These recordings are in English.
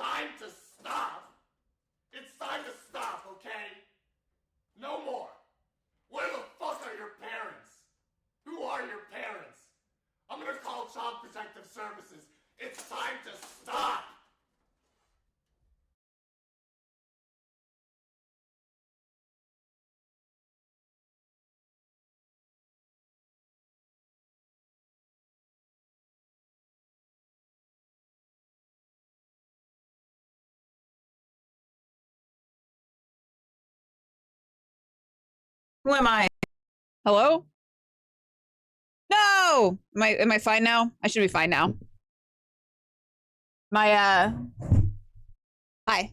time to stop. It's time to stop, okay? No more. Where the fuck are your parents? Who are your parents? I'm gonna call Child Protective Services. It's time to stop. Who am I? Hello? No! Am I fine now? I should be fine now. My hi.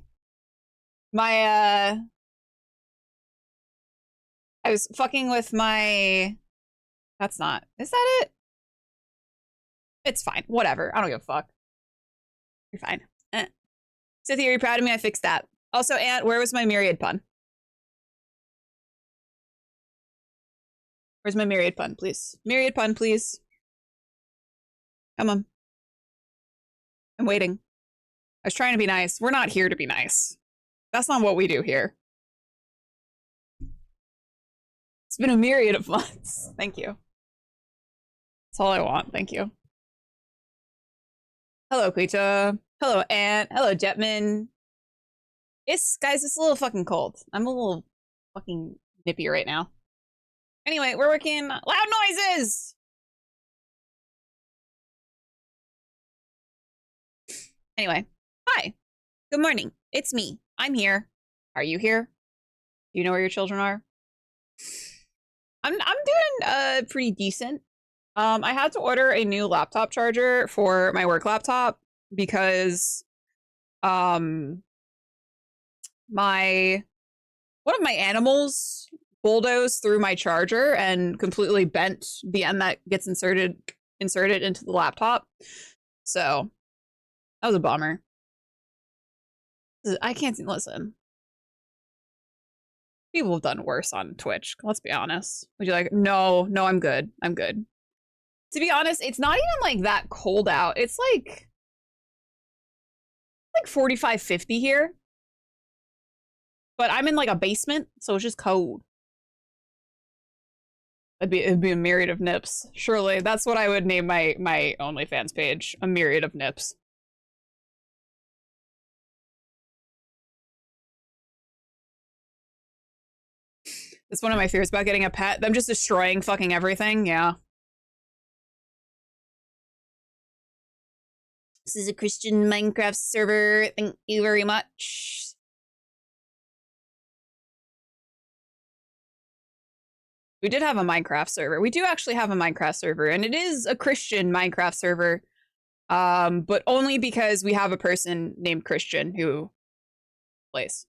My I was fucking with my that's not. Is that it? It's fine. Whatever. I don't give a fuck. You're fine. Cynthia, are you proud of me? I fixed that. Also, Aunt, where was my myriad pun? Where's my myriad pun, please? Myriad pun, please. Come on. I'm waiting. I was trying to be nice. We're not here to be nice. That's not what we do here. It's been a myriad of months. Thank you. That's all I want. Thank you. Hello, Quita. Hello, Aunt. Hello, Jetman. Guys, it's a little fucking cold. I'm a little fucking nippy right now. Anyway, we're working loud noises! Anyway, hi. Good morning. It's me. I'm here. Are you here? Do you know where your children are? I'm doing pretty decent. I had to order a new laptop charger for my work laptop because one of my animals bulldozed through my charger and completely bent the end that gets inserted into the laptop. So that was a bummer. I can't listen. People have done worse on Twitch. Let's be honest. Would you like? No, I'm good. I'm good. To be honest, it's not even like that cold out. It's like 45, 50 here. But I'm in like a basement, so it's just cold. It'd be a myriad of nips. Surely that's what I would name my OnlyFans page. A myriad of nips. It's one of my fears about getting a pet. Them just destroying fucking everything. Yeah. This is a Christian Minecraft server. Thank you very much. We did have a Minecraft server. We do actually have a Minecraft server, and it is a Christian Minecraft server. But only because we have a person named Christian who plays.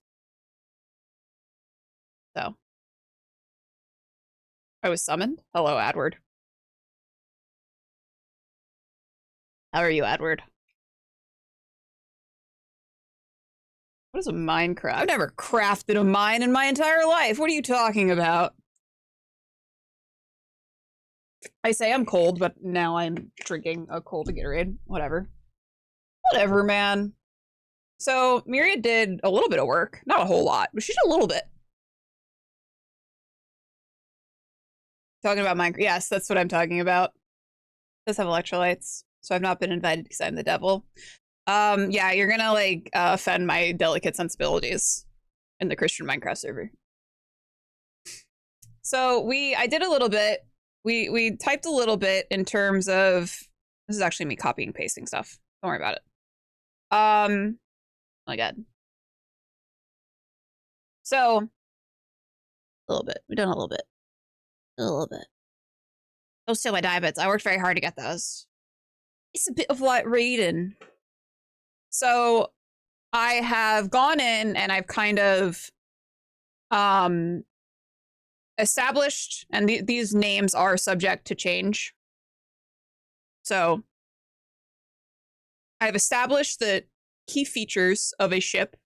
So. I was summoned. Hello, Edward. How are you, Edward? What is a Minecraft? I've never crafted a mine in my entire life. What are you talking about? I say I'm cold, but now I'm drinking a cold Gatorade. Whatever. Whatever, man. So, Myriad did a little bit of work. Not a whole lot, but she did a little bit. Talking about Minecraft. Yes, that's what I'm talking about. Does have electrolytes, so I've not been invited because I'm the devil. Yeah, you're gonna like offend my delicate sensibilities in the Christian Minecraft server. So I did a little bit. We typed a little bit in terms of this is actually me copying and pasting stuff. Don't worry about it. Oh my god. So a little bit. We've done a little bit. A little bit. Those two my diamonds. I worked very hard to get those. It's a bit of light reading. So I have gone in and I've kind of established, and these names are subject to change. So I've established the key features of a ship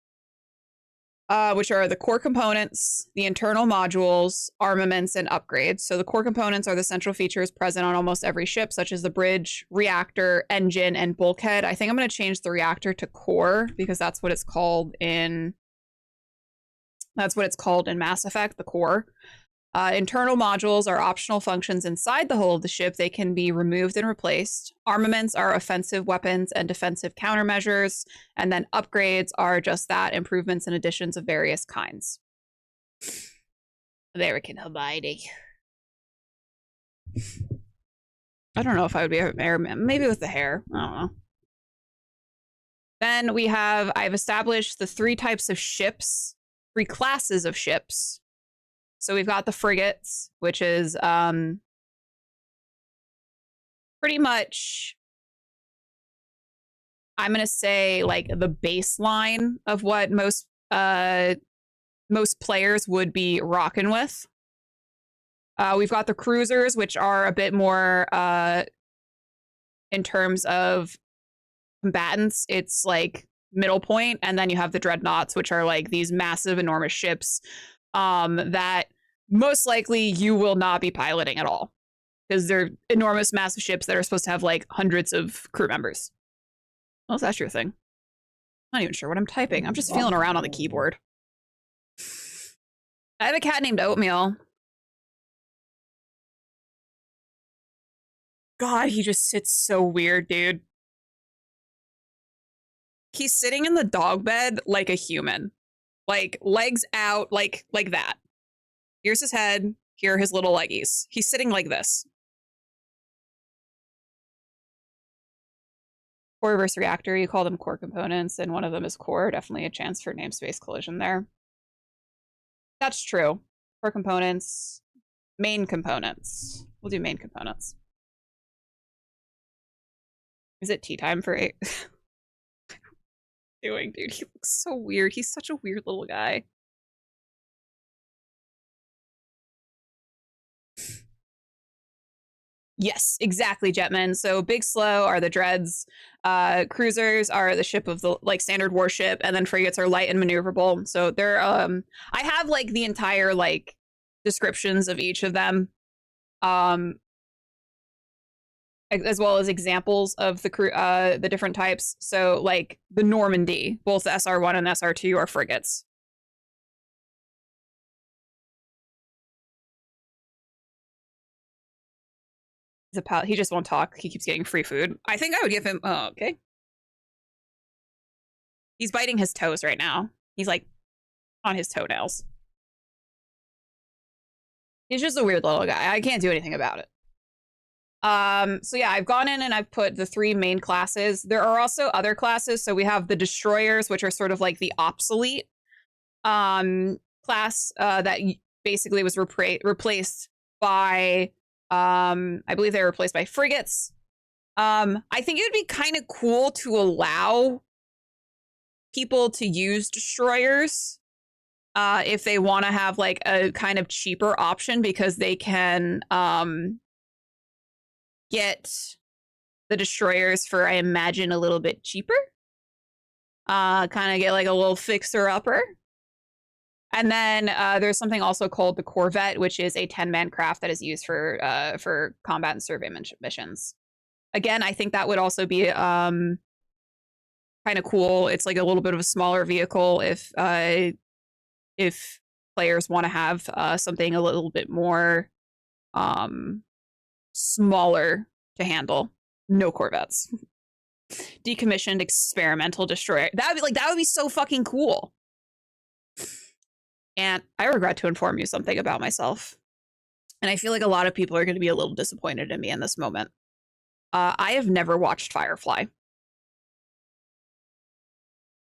which are the core components, the internal modules, armaments, and upgrades. So the core components are the central features present on almost every ship, such as the bridge, reactor, engine, and bulkhead. I think I'm going to change the reactor to core because that's what it's called in Mass Effect, the core. Internal modules are optional functions inside the hull of the ship. They can be removed and replaced. Armaments are offensive weapons and defensive countermeasures. And then upgrades are just that, improvements and additions of various kinds. American Hermione. I don't know if I would be an airman. Maybe with the hair. I don't know. Then I've established the 3 types of ships, 3 classes of ships. So we've got the frigates, which is pretty much, I'm going to say, like the baseline of what most players would be rocking with. We've got the cruisers, which are a bit more in terms of combatants. It's like middle point, and then you have the dreadnoughts, which are like these massive, enormous ships that most likely you will not be piloting at all because they're enormous, massive ships that are supposed to have like hundreds of crew members. Well, that's your thing. I'm not even sure what I'm typing. I'm just feeling around on the keyboard. I have a cat named Oatmeal. God, he just sits so weird, dude. He's sitting in the dog bed like a human. Like legs out, like that. Here's his head. Here are his little leggies. He's sitting like this. Core versus reactor, you call them core components, and one of them is core. Definitely a chance for namespace collision there. That's true. Core components, main components. We'll do main components. Is it tea time for 8? Doing, dude? He looks so weird. He's such a weird little guy. Yes, exactly, Jetman. So big slow are the dreads. Cruisers are the ship of the like standard warship, and then frigates are light and maneuverable. So they're I have like the entire like descriptions of each of them. As well as examples of the different types. So like the Normandy, both the SR1 and SR2 are frigates. He just won't talk. He keeps getting free food. I think I would give him. Oh, okay. He's biting his toes right now. He's like on his toenails. He's just a weird little guy. I can't do anything about it. So yeah, I've gone in and I've put the 3 main classes. There are also other classes. So we have the destroyers, which are sort of like the obsolete class that basically was replaced by I believe they were replaced by frigates. I think it would be kind of cool to allow people to use destroyers if they want to have like a kind of cheaper option, because they can get the destroyers for, I imagine, a little bit cheaper. Kind of get like a little fixer-upper. And then there's something also called the Corvette, which is a 10-man craft that is used for combat and survey missions. Again, I think that would also be kind of cool. It's like a little bit of a smaller vehicle if players want to have something a little bit more smaller to handle. No Corvettes. Decommissioned experimental destroyer. That would be so fucking cool. And I regret to inform you something about myself. And I feel like a lot of people are going to be a little disappointed in me in this moment. I have never watched Firefly.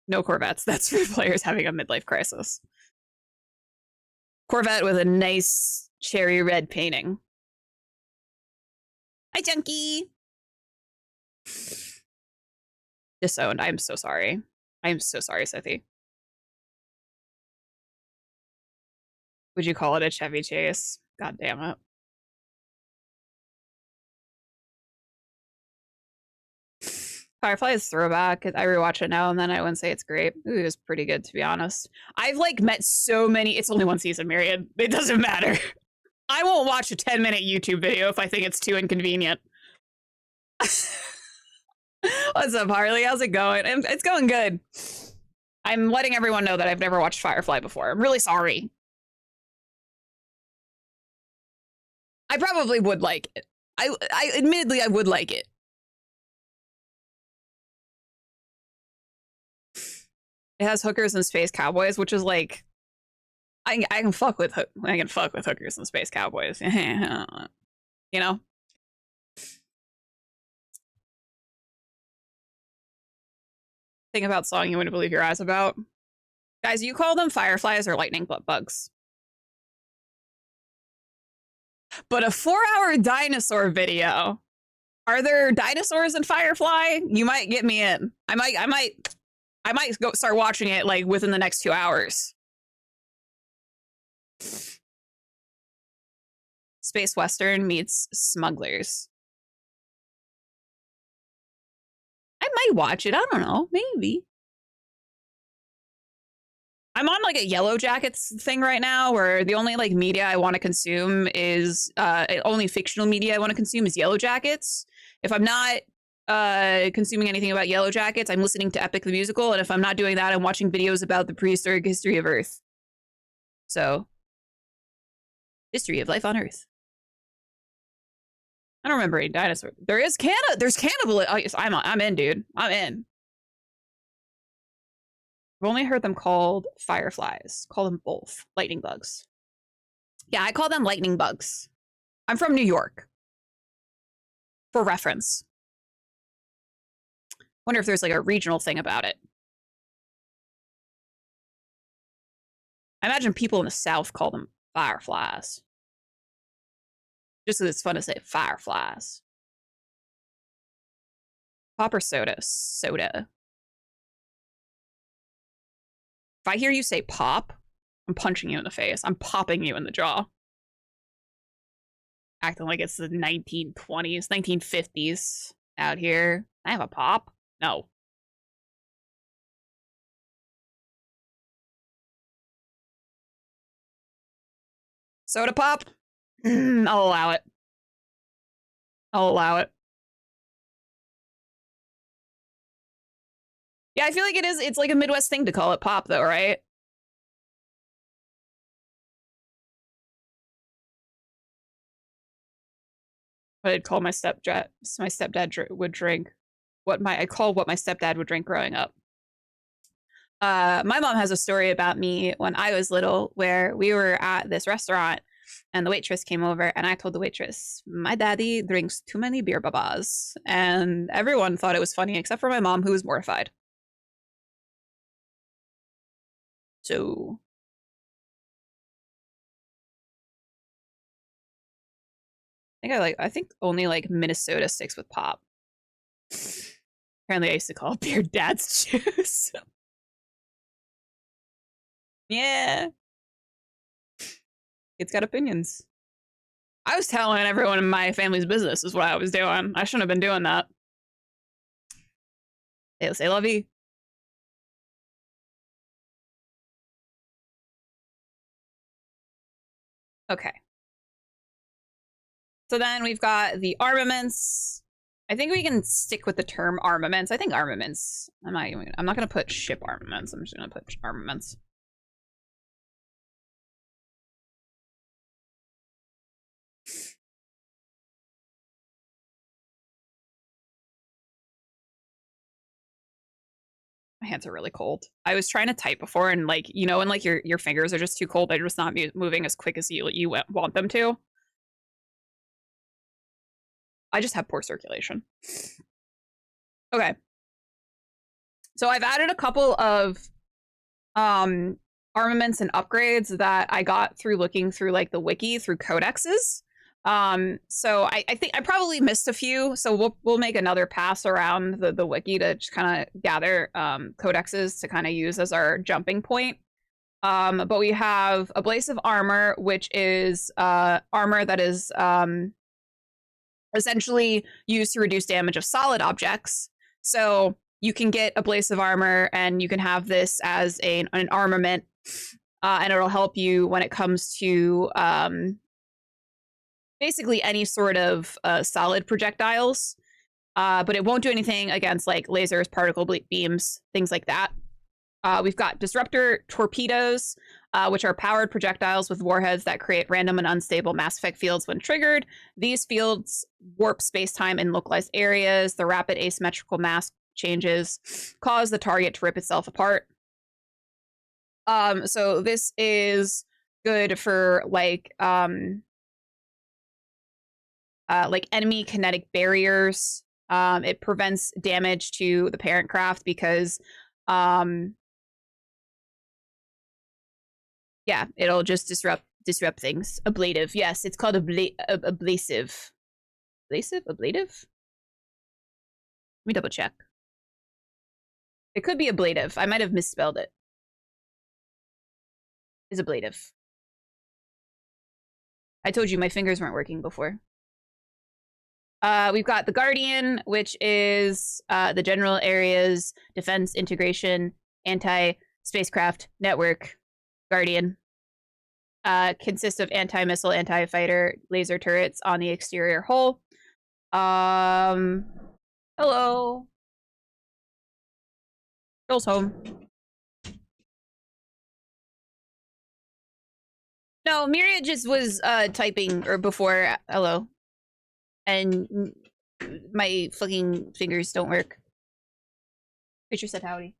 No Corvettes. That's for players having a midlife crisis. Corvette with a nice cherry red painting. Hi, Junkie. Disowned. I'm so sorry. I'm so sorry, Sethi. Would you call it a Chevy Chase? God damn it. Firefly is throwback. I rewatch it now and then. I wouldn't say it's great. Ooh, it was pretty good, to be honest. I've like met so many. It's only one season, Myriad. It doesn't matter. I won't watch a 10-minute YouTube video if I think it's too inconvenient. What's up, Harley? How's it going? It's going good. I'm letting everyone know that I've never watched Firefly before. I'm really sorry. I probably would like it. I admittedly, I would like it. It has hookers and space cowboys, which is like, I can fuck with hookers and space cowboys. You know? Think about song you wouldn't believe your eyes about. Guys, you call them fireflies or lightning bugs. But a 4-hour dinosaur video. Are there dinosaurs in Firefly? You might get me in. I might go start watching it like within the next 2 hours. Space Western meets Smugglers. I might watch it. I don't know. Maybe. I'm on like a Yellow Jackets thing right now where the only like media I want to consume is only fictional media I want to consume is Yellow Jackets. If I'm not consuming anything about Yellow Jackets, I'm listening to Epic the Musical, and if I'm not doing that, I'm watching videos about the prehistoric history of Earth. So, history of life on Earth. I don't remember any dinosaur. There's cannibal. Oh, yes, I'm in, dude. I'm in. I've only heard them called fireflies. Call them both lightning bugs. Yeah, I call them lightning bugs. I'm from New York. For reference. Wonder if there's like a regional thing about it. I imagine people in the South call them fireflies. Just because it's fun to say fireflies. Pop or soda? Soda. If I hear you say pop, I'm punching you in the face. I'm popping you in the jaw. Acting like it's the 1920s, 1950s out here. I have a pop? No. Soda pop? I'll allow it. I'll allow it. Yeah, I feel like it's like a Midwest thing to call it pop though, right? What I'd call my stepdad would drink. What my stepdad would drink growing up. My mom has a story about me when I was little where we were at this restaurant and the waitress came over and I told the waitress, my daddy drinks too many beer babas. And everyone thought it was funny except for my mom, who was mortified. So I think only like Minnesota sticks with pop. Apparently I used to call beer dad's juice. Yeah. It's got opinions. I was telling everyone in my family's business is what I was doing. I shouldn't have been doing that. Hey, say lovey. Okay. So then we've got the armaments. I think we can stick with the term armaments. I think armaments. I'm not going to put ship armaments. I'm just going to put armaments. My hands are really cold. I was trying to type before and like, you know, when like your fingers are just too cold, they're just not moving as quick as you want them to. I just have poor circulation. Okay. So I've added a couple of armaments and upgrades that I got through looking through like the wiki through codexes. So I think I probably missed a few, so we'll make another pass around the wiki to just kind of gather codexes to kind of use as our jumping point. But we have abrasive armor, which is armor that is essentially used to reduce damage of solid objects. So you can get abrasive armor, and you can have this as an armament, and it'll help you when it comes to basically any sort of solid projectiles. But it won't do anything against like lasers, particle beams, things like that. We've got disruptor torpedoes, which are powered projectiles with warheads that create random and unstable mass effect fields when triggered. These fields warp space-time in localized areas. The rapid asymmetrical mass changes cause the target to rip itself apart. So this is good for like enemy kinetic barriers. It prevents damage to the parent craft because yeah, it'll just disrupt things. Ablative. Yes, it's called ablasive. Ablative? Let me double check. It could be ablative. I might have misspelled it. Is ablative. I told you my fingers weren't working before. We've got the Guardian, which is the general area's defense integration anti-spacecraft network. Guardian consists of anti-missile, anti-fighter laser turrets on the exterior hull. Hello. Joel's home. No, Myriad just was typing or before hello. And my fucking fingers don't work. Creature said howdy.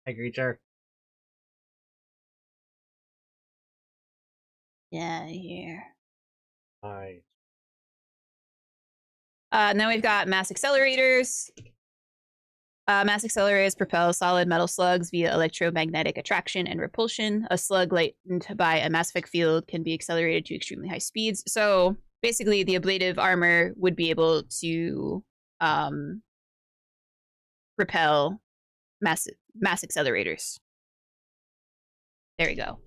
Hi, Creature. Yeah, here. Hi. And then we've got mass accelerators. Mass accelerators propel solid metal slugs via electromagnetic attraction and repulsion. A slug lightened by a mass effect field can be accelerated to extremely high speeds. So basically, the ablative armor would be able to repel mass accelerators. There we go.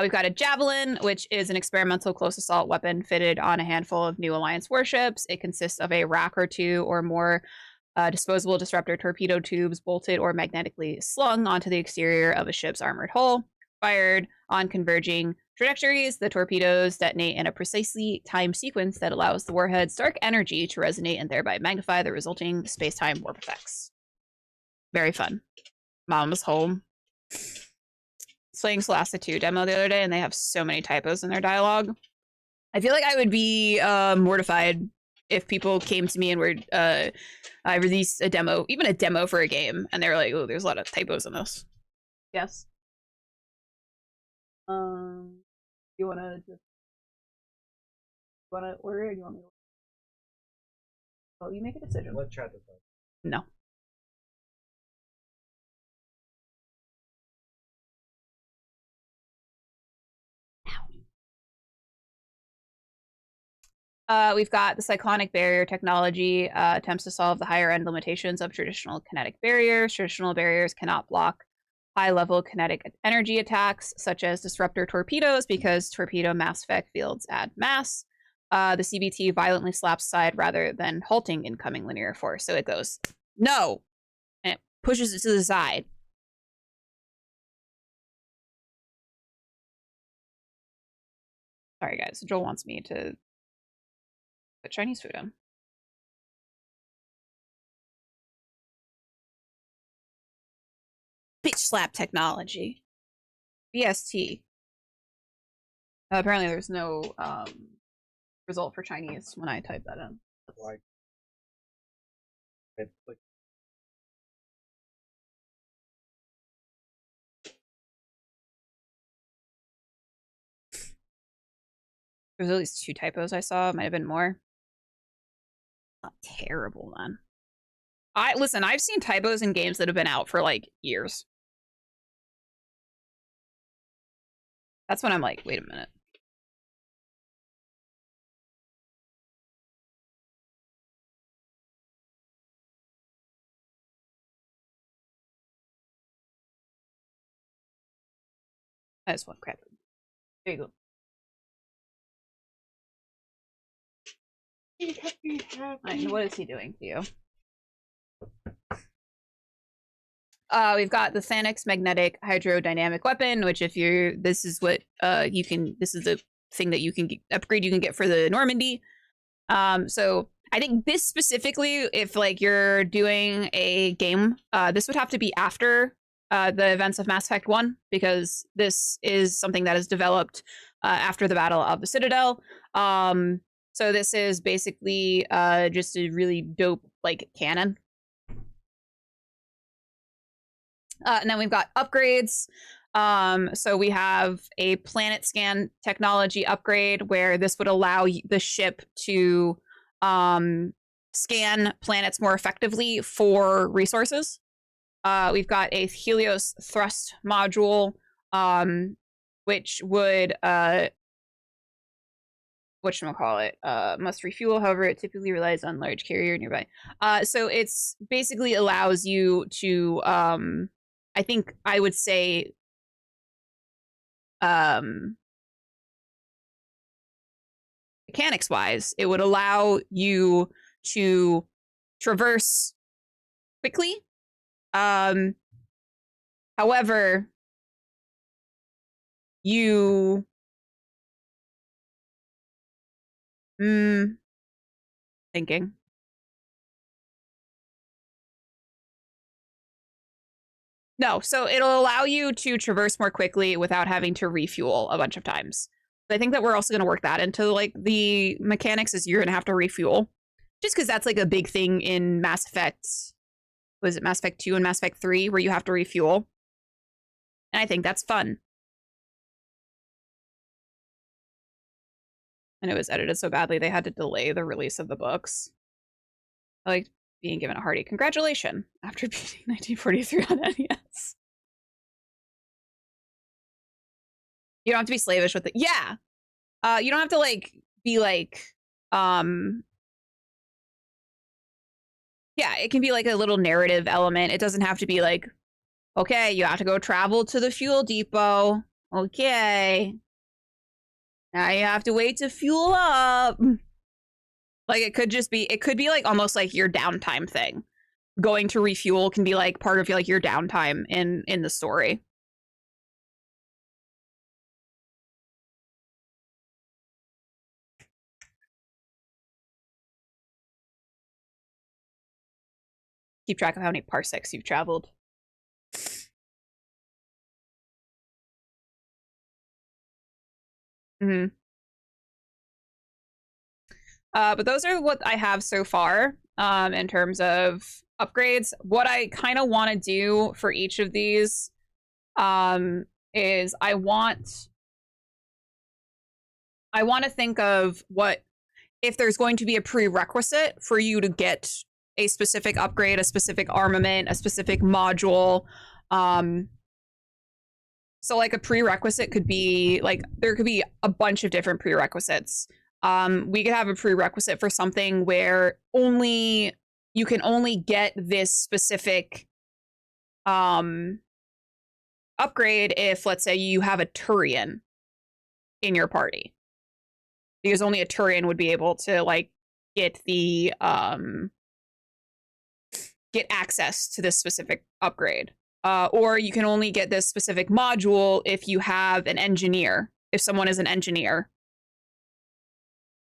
We've got a Javelin, which is an experimental close assault weapon fitted on a handful of new Alliance warships. It consists of a rack or two or more disposable disruptor torpedo tubes bolted or magnetically slung onto the exterior of a ship's armored hull. Fired on converging trajectories, the torpedoes detonate in a precisely timed sequence that allows the warhead's dark energy to resonate and thereby magnify the resulting space-time warp effects. Very fun. Mom was home. Playing Solasta 2 demo the other day, and they have so many typos in their dialogue. I feel like I would be mortified if people came to me and were I released a demo, even a demo for a game, and they were like, "Oh, there's a lot of typos in this." Yes. You wanna order it? Or do you want me to? Oh, you make a decision. Let's try this one. No. We've got the cyclonic barrier technology attempts to solve the higher end limitations of traditional kinetic barriers. Traditional barriers cannot block high-level kinetic energy attacks, such as disruptor torpedoes, because torpedo mass effect fields add mass. The CBT violently slaps aside rather than halting incoming linear force. So it goes, no! And it pushes it to the side. Sorry, guys. Joel wants me to put Chinese food on. Bitch slap technology. BST. Apparently there's no result for Chinese when I type that in. Like, There's at least 2 typos I saw. It might have been more. Not terrible, then. Listen, I've seen typos in games that have been out for, like, years. That's when I'm like, wait a minute. I just want crap. There you go. What is he doing to you? We've got the Thanix magnetic hydrodynamic weapon, which this is what this is the thing that you can upgrade you can get for the Normandy. So I think this specifically, if like you're doing a game, this would have to be after the events of Mass Effect 1, because this is something that is developed after the Battle of the Citadel. So this is basically just a really dope like cannon. And then we've got upgrades. So we have a planet scan technology upgrade where this would allow the ship to scan planets more effectively for resources. We've got a Helios thrust module, which would whatchamacallit, must refuel, however, it typically relies on large carrier nearby. So it's basically allows you to I think I would say mechanics wise, it would allow you to traverse quickly. However, you thinking. No, so it'll allow you to traverse more quickly without having to refuel a bunch of times. But I think that we're also going to work that into like the mechanics, is you're going to have to refuel, just because that's like a big thing in Mass Effect. Was it Mass Effect 2 and Mass Effect 3 where you have to refuel? And I think that's fun. And it was edited so badly they had to delay the release of the books. I like being given a hearty congratulations after beating 1943 on NES. You don't have to be slavish with it. Yeah. You don't have to like be like yeah, it can be like a little narrative element. It doesn't have to be like, okay, you have to go travel to the fuel depot. Okay. Now you have to wait to fuel up. Like it could be like almost like your downtime thing. Going to refuel can be like part of like your downtime in the story. Keep track of how many parsecs you've traveled. Mm-hmm. But those are what I have so far in terms of upgrades. What I kind of want to do for each of these is I want to think of what if there's going to be a prerequisite for you to get a specific upgrade, a specific armament, a specific module. So like a prerequisite could be like there could be a bunch of different prerequisites. We could have a prerequisite for something where you can only get this specific upgrade if, let's say, you have a Turian in your party, because only a Turian would be able to like get the get access to this specific upgrade. Or you can only get this specific module if you have an engineer, if someone is an engineer.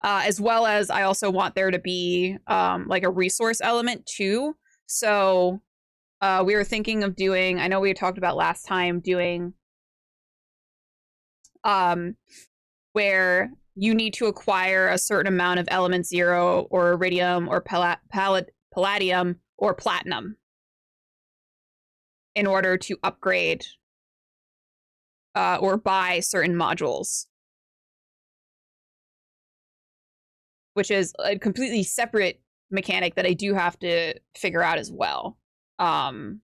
As well as I also want there to be like a resource element too. So we were thinking of doing, I know we had talked about last time doing where you need to acquire a certain amount of element 0 or iridium or palladium or platinum in order to upgrade or buy certain modules, which is a completely separate mechanic that I do have to figure out as well. Because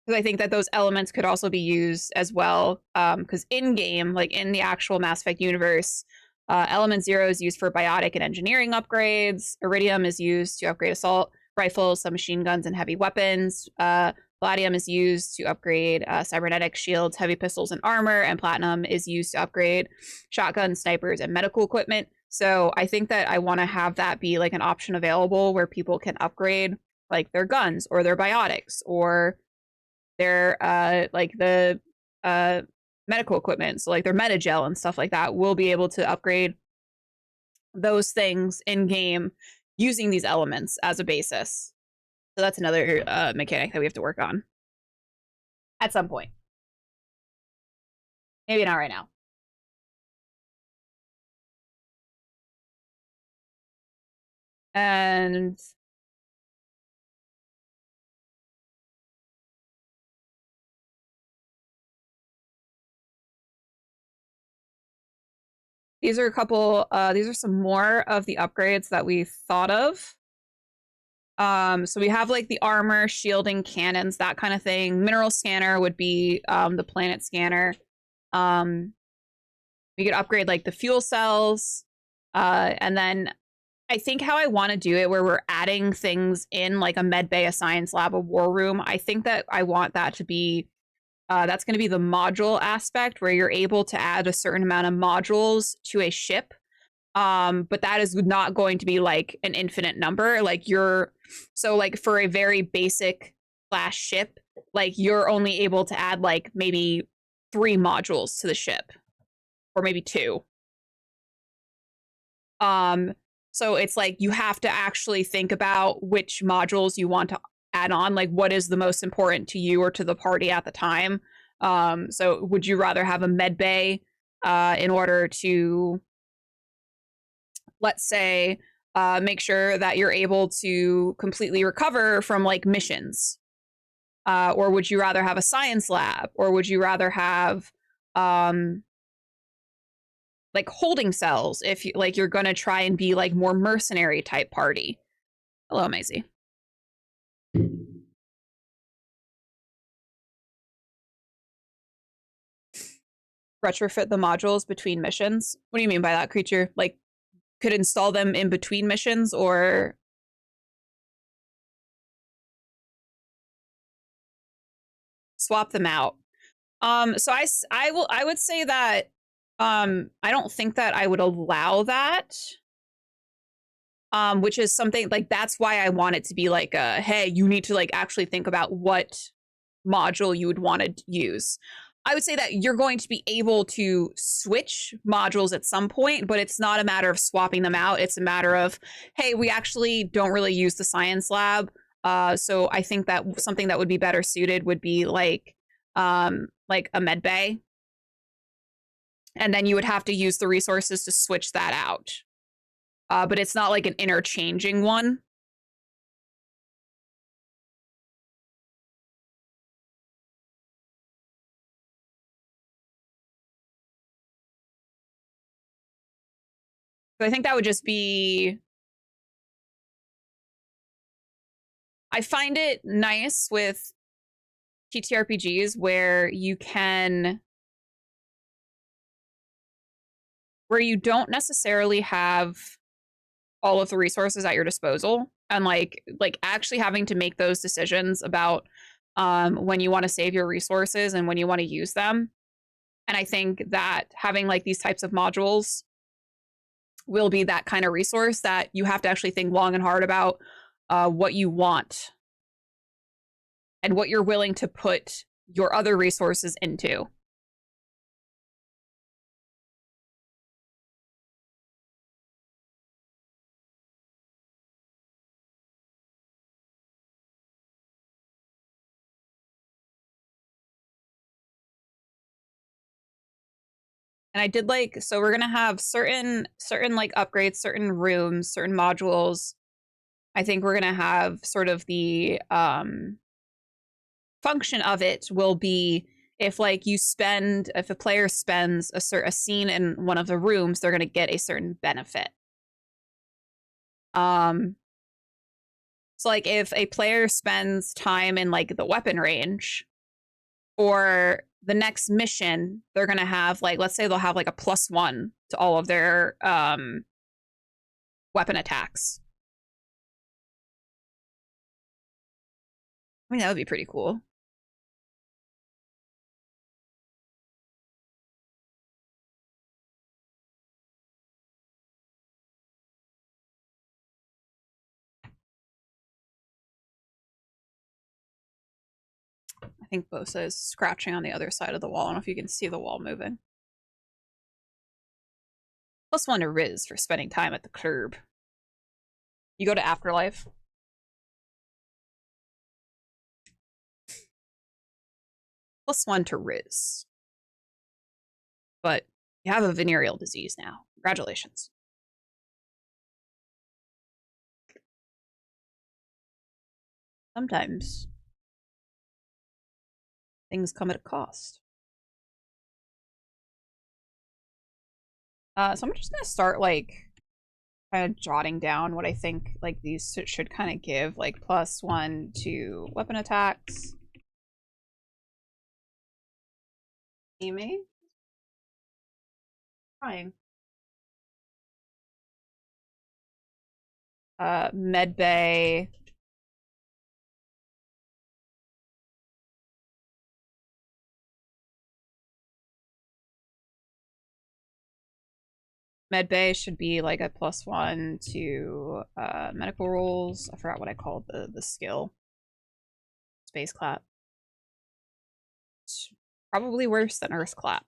I think that those elements could also be used as well. Because in-game, like in the actual Mass Effect universe, element 0 is used for biotic and engineering upgrades. Iridium is used to upgrade assault rifles, submachine guns, and heavy weapons. Palladium is used to upgrade cybernetic shields, heavy pistols, and armor. And platinum is used to upgrade shotguns, snipers, and medical equipment. So I think that I want to have that be like an option available where people can upgrade like their guns or their biotics or their like the medical equipment. So like their metagel and stuff like that. We'll be able to upgrade those things in game using these elements as a basis. So that's another mechanic that we have to work on at some point. Maybe not right now. And these are a couple, these are some more of the upgrades that we thought of. So we have like the armor, shielding, cannons, that kind of thing. Mineral scanner would be the planet scanner. We could upgrade like the fuel cells. And then I think how I want to do it, where we're adding things in like a med bay, a science lab, a war room, I think that I want that to be, that's going to be the module aspect where you're able to add a certain amount of modules to a ship. But that is not going to be like an infinite number. Like so like for a very basic class ship, like you're only able to add like maybe 3 modules to the ship or maybe 2. So it's like you have to actually think about which modules you want to add on, like what is the most important to you or to the party at the time. So would you rather have a med bay in order to, let's say, make sure that you're able to completely recover from like missions? Or would you rather have a science lab? Or would you rather have like holding cells if you like you're gonna try and be like more mercenary type party? Hello, Maisie. Retrofit the modules between missions. What do you mean by that, creature? Like could install them in between missions or swap them out? So I would say that I don't think that I would allow that. Which is something like that's why I want it to be like a hey, you need to like actually think about what module you would want to use. I would say that you're going to be able to switch modules at some point, but it's not a matter of swapping them out. It's a matter of, hey, we actually don't really use the science lab. So I think that something that would be better suited would be like a med bay. And then you would have to use the resources to switch that out. But it's not like an interchanging one. So I think that would just be... I find it nice with TTRPGs where you can... where you don't necessarily have all of the resources at your disposal and like actually having to make those decisions about when you want to save your resources and when you want to use them. And I think that having like these types of modules will be that kind of resource that you have to actually think long and hard about what you want and what you're willing to put your other resources into. And I did like, so we're gonna have certain like upgrades, certain rooms, certain modules. I think we're gonna have sort of the function of it will be if like if a player spends a scene in one of the rooms, they're gonna get a certain benefit. So like if a player spends time in like the weapon range, or the next mission, they're gonna have like, let's say they'll have like a +1 to all of their weapon attacks. I mean, that would be pretty cool. think Bosa is scratching on the other side of the wall. I don't know if you can see the wall moving. +1 to Riz for spending time at the curb. You go to Afterlife. +1 to Riz. But you have a venereal disease now. Congratulations. Sometimes things come at a cost. So I'm just gonna start like kind of jotting down what I think like these should kind of give, like +1 to weapon attacks. Amy? Crying. Med Bay. Med Bay should be like a +1 to medical rolls. I forgot what I called the skill. Space clap. It's probably worse than Earth clap.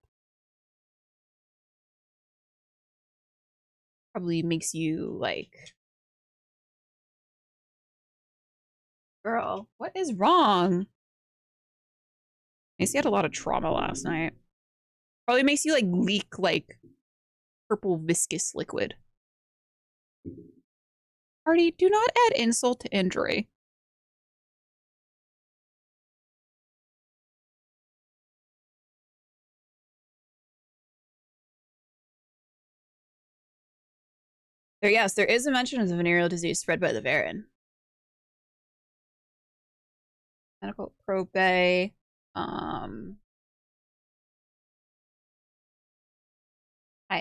Probably makes you like, girl, what is wrong? Macy had a lot of trauma last night. Probably makes you like leak like purple viscous liquid. Artie, do not add insult to injury. Yes, there is a mention of the venereal disease spread by the Varan. Medical probe bay. Hi,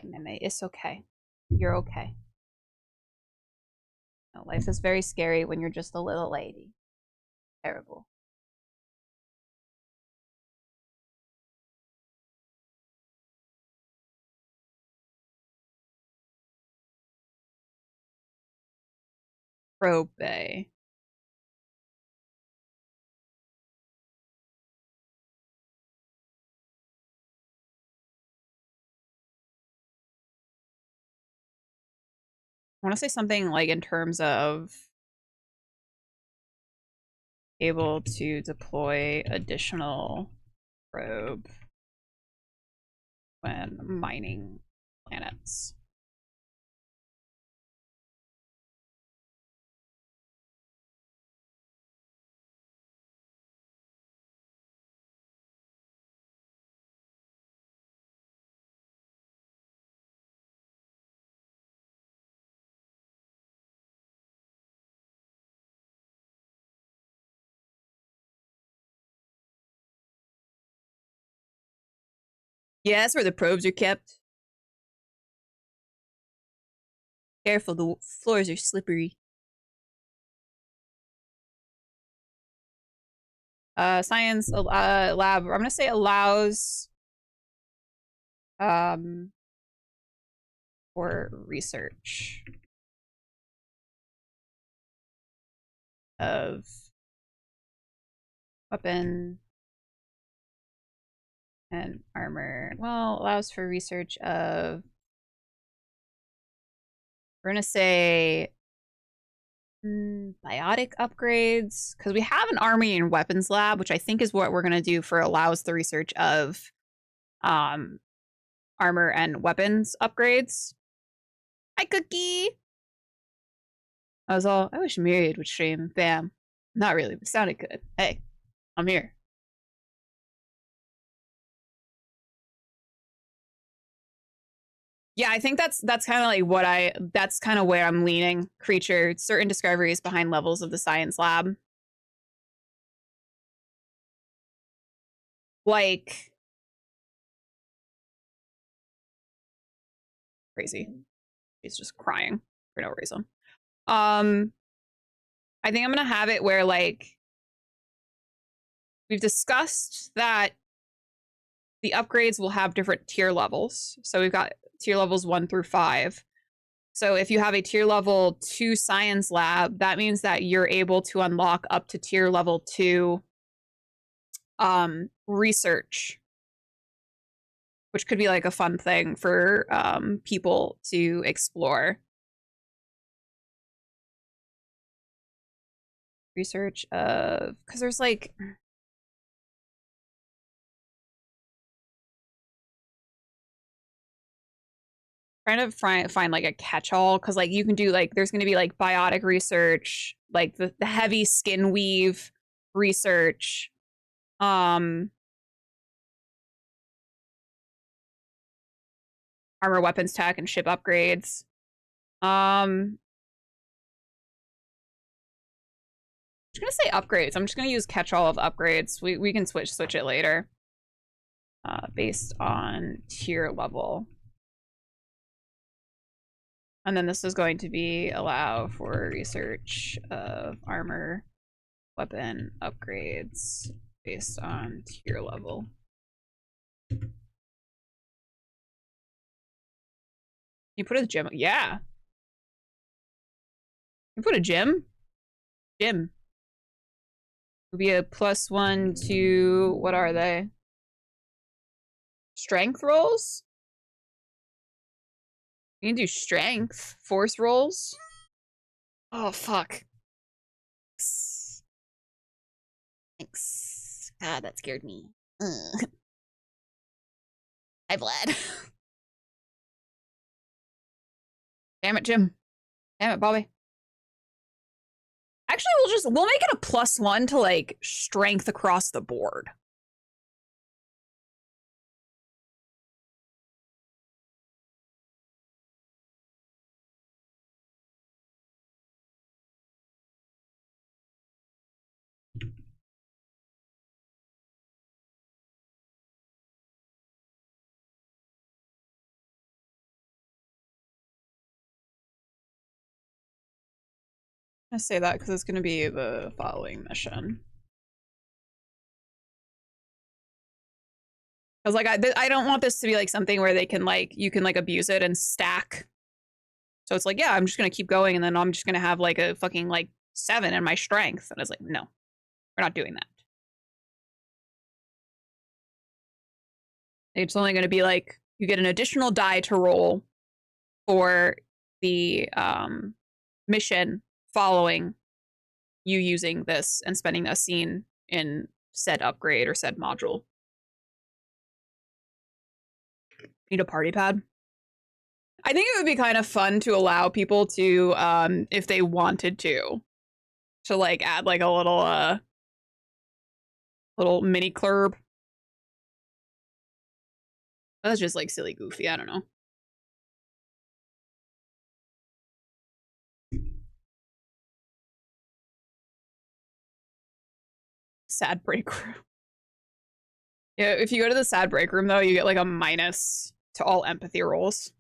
Meme. It's okay. You're okay. No, life is very scary when you're just a little lady. Terrible. Probe bay. I want to say something like in terms of able to deploy additional probe when mining planets. Yeah, that's where the probes are kept. Careful, the floors are slippery. Science lab, I'm gonna say allows for research of weapon and armor. Well, allows for research of, we're gonna say biotic upgrades, because we have an army and weapons lab, which I think is what we're gonna do for allows the research of armor and weapons upgrades. Hi, Cookie. I was all, I wish Myriad would stream. Bam. Not really, but sounded good. Hey, I'm here. Yeah, I think that's kind of like what that's kind of where I'm leaning. Creature, certain discoveries behind levels of the science lab. Like, crazy. He's just crying for no reason. I think I'm gonna have it where like we've discussed that the upgrades will have different tier levels. So we've got tier levels 1 through 5. So if you have a tier level 2 science lab, that means that you're able to unlock up to tier level 2 research, which could be like a fun thing for people to explore. Research of, because there's like, trying to find like a catch-all, because like you can do like, there's going to be like biotic research, like the heavy skin weave research, armor weapons tech and ship upgrades. I'm just gonna say upgrades. I'm just gonna use catch-all of upgrades. We can switch it later. Based on tier level. And then this is going to be allow for research of armor weapon upgrades based on tier level. You put a gym? Yeah. You put a gym? Gym. Would be a +1 to, what are they? Strength rolls? You can do strength. Force rolls? Oh, fuck. Thanks. God, that scared me. I bled. Damn it, Jim. Damn it, Bobby. Actually, we'll make it a +1 to like strength across the board. I say that because it's going to be the following mission. I was like, I don't want this to be like something where they can like, you can like abuse it and stack. So it's like, yeah, I'm just going to keep going and then I'm just going to have like a fucking like 7 in my strength. And I was like, no, we're not doing that. It's only going to be like, you get an additional die to roll for the mission following you using this and spending a scene in said upgrade or said module. Need a party pad? I think it would be kind of fun to allow people to, if they wanted to like add like a little mini club. That's just like silly goofy, I don't know. Sad break room. Yeah, if you go to the sad break room though, you get like a minus to all empathy rolls.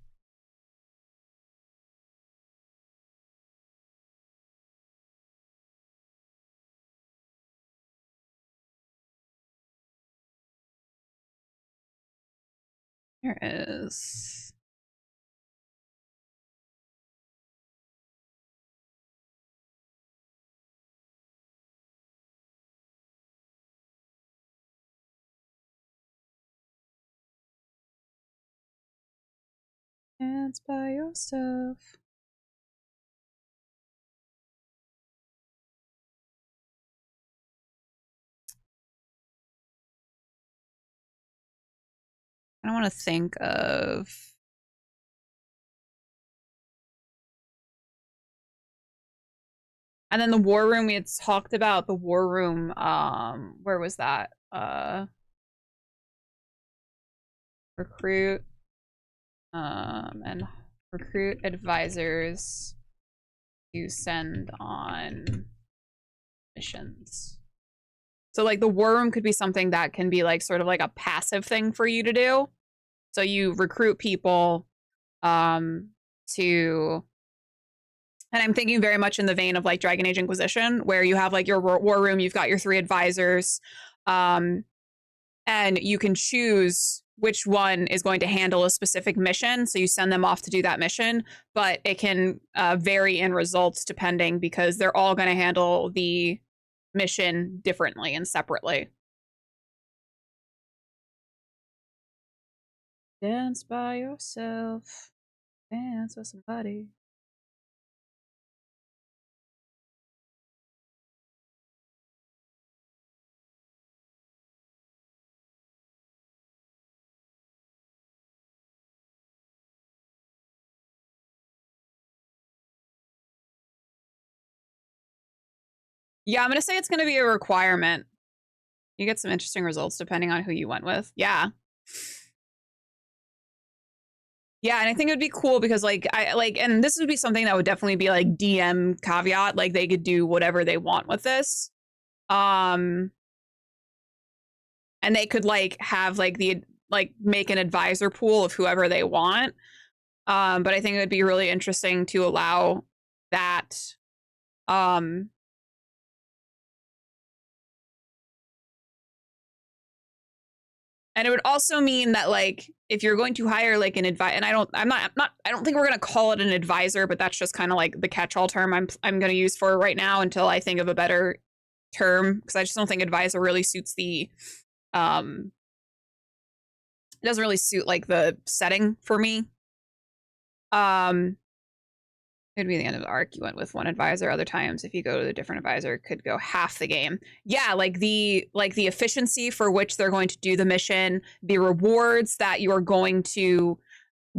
There is. Dance by yourself. I don't want to think of. And then the war room, we had talked about the war room. Where was that? Recruit. And recruit advisors to send on missions. So like the war room could be something that can be like sort of like a passive thing for you to do. So you recruit people to, and I'm thinking very much in the vein of like Dragon Age Inquisition, where you have like your war room, you've got your 3 advisors, and you can choose which one is going to handle a specific mission. So you send them off to do that mission, but it can vary in results depending, because they're all going to handle the mission differently and separately. Dance by yourself. Dance with somebody. Yeah, I'm gonna say it's gonna be a requirement. You get some interesting results depending on who you went with. Yeah. Yeah, and I think it would be cool because and this would be something that would definitely be like DM caveat, like they could do whatever they want with this. And they could like have like make an advisor pool of whoever they want. But I think it would be really interesting to allow that. And it would also mean that like if you're going to hire like an advisor, and I don't think we're gonna call it an advisor, but that's just kind of like the catch-all term I'm gonna use for right now until I think of a better term, because I just don't think advisor really suits the it doesn't really suit like the setting for me. It'd be the end of the arc. You went with one advisor. Other times, if you go to a different advisor, could go half the game. Yeah, like the efficiency for which they're going to do the mission, the rewards that you are going to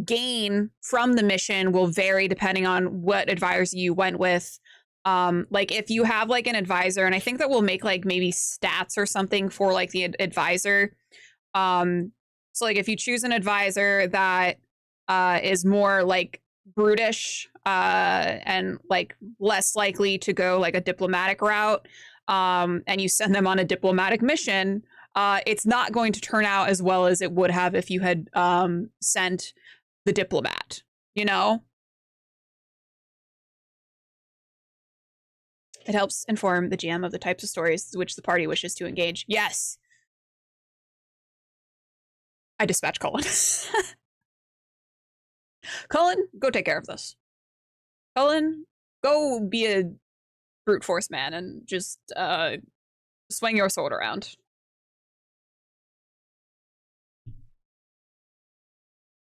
gain from the mission will vary depending on what advisor you went with. Like if you have like an advisor, and I think that we'll make like maybe stats or something for like the advisor. So like if you choose an advisor that is more like brutish and like less likely to go like a diplomatic route, and you send them on a diplomatic mission, it's not going to turn out as well as it would have if you had sent the diplomat, you know? It helps inform the GM of the types of stories which the party wishes to engage. Yes. I dispatch Cullen. Cullen, go take care of this. Cullen, go be a brute force man and just swing your sword around.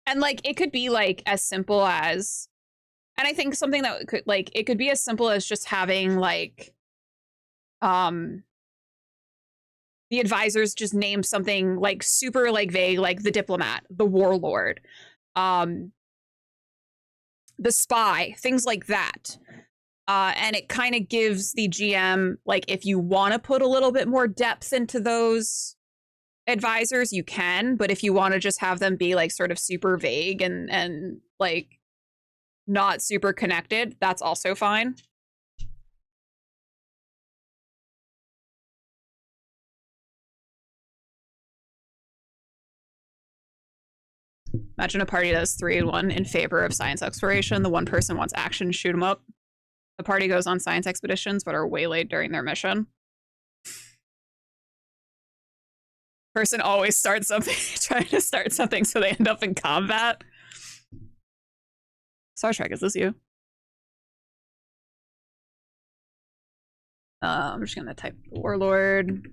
And like it could be like as simple as, and I think something that could like it could be as simple as just having like the advisors just name something like super like vague, like the diplomat, the warlord, the spy, things like that. And it kind of gives the GM, like, if you want to put a little bit more depth into those advisors, you can. But if you want to just have them be like sort of super vague and like not super connected, that's also fine. Imagine a party that's 3-1 in favor of science exploration. The one person wants action, shoot them up. The party goes on science expeditions, but are waylaid during their mission. Person always starts something, trying to start something so they end up in combat. Star Trek, is this you? I'm just gonna type warlord.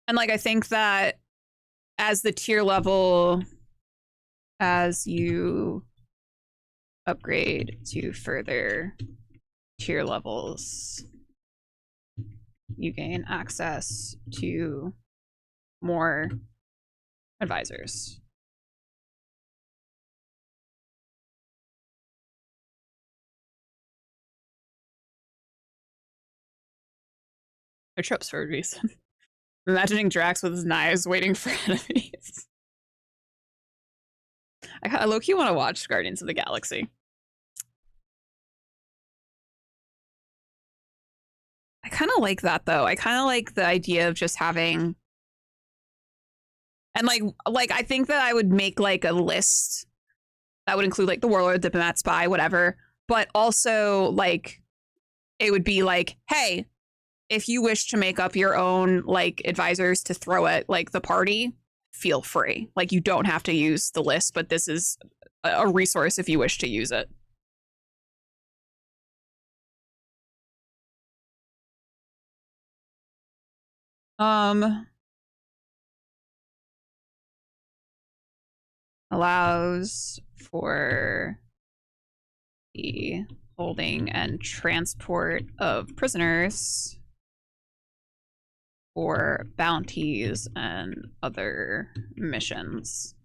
And like I think that as the tier level, as you upgrade to further tier levels, you gain access to more advisors. They're tropes for a reason. I'm imagining Drax with his knives waiting for enemies. I low-key want to watch Guardians of the Galaxy. I kind of like that though. I kind of like the idea of just having, and like I think that I would make like a list that would include like the warlord, diplomat, spy, whatever, but also like it would be like, hey, if you wish to make up your own like advisors to throw at like the party, feel free. Like you don't have to use the list, but this is a resource if you wish to use it. Allows for the holding and transport of prisoners for bounties and other missions.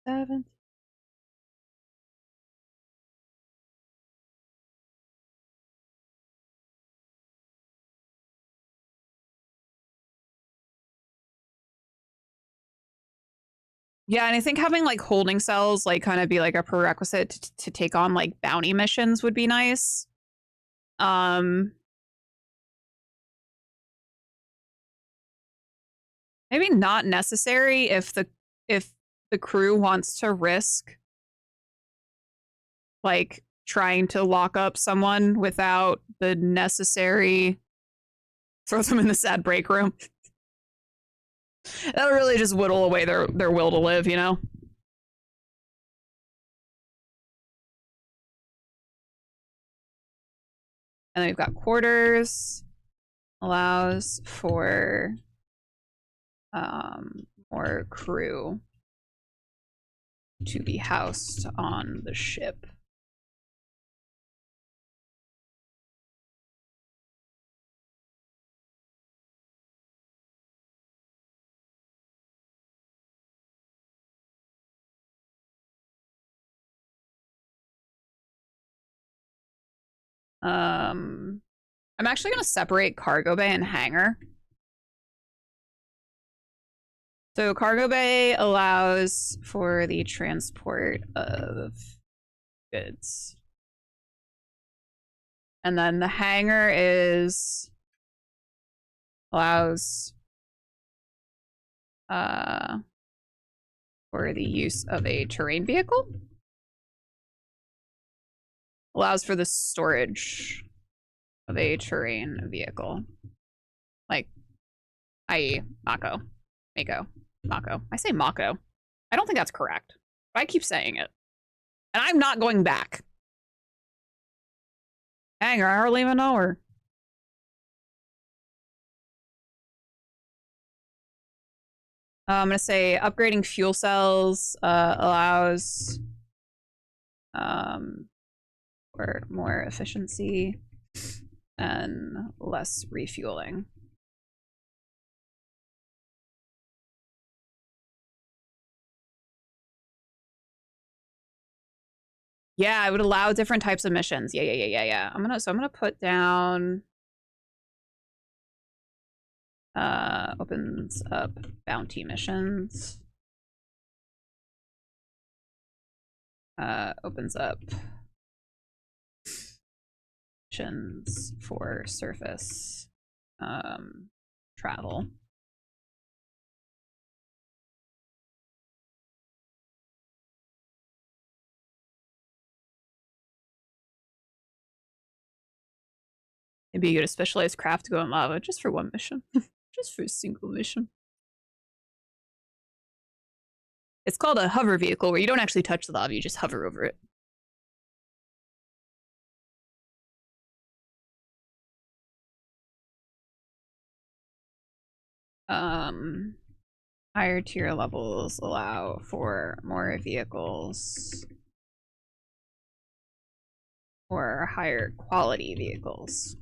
Seven. Yeah, and I think having like holding cells like kind of be like a prerequisite to take on like bounty missions would be nice. Maybe not necessary if the crew wants to risk like trying to lock up someone without the necessary throw them in the sad break room. That'll really just whittle away their will to live, you know? And then we've got quarters. Allows for more crew to be housed on the ship. I'm actually going to separate cargo bay and hangar. So cargo bay allows for the transport of goods. And then the hangar allows for the use of a terrain vehicle. Allows for the storage of a terrain vehicle. Like, i.e. Mako. Mako. Mako. I say Mako. I don't think that's correct, but I keep saying it. And I'm not going back. Hangar, I hardly even know her. I'm going to say upgrading fuel cells allows for more efficiency and less refueling. Yeah, I would allow different types of missions. Yeah. I'm gonna put down opens up bounty missions. Opens up missions for surface travel. Maybe you get a specialized craft to go in lava just for one mission. Just for a single mission. It's called a hover vehicle where you don't actually touch the lava, you just hover over it. Higher tier levels allow for more vehicles or higher quality vehicles.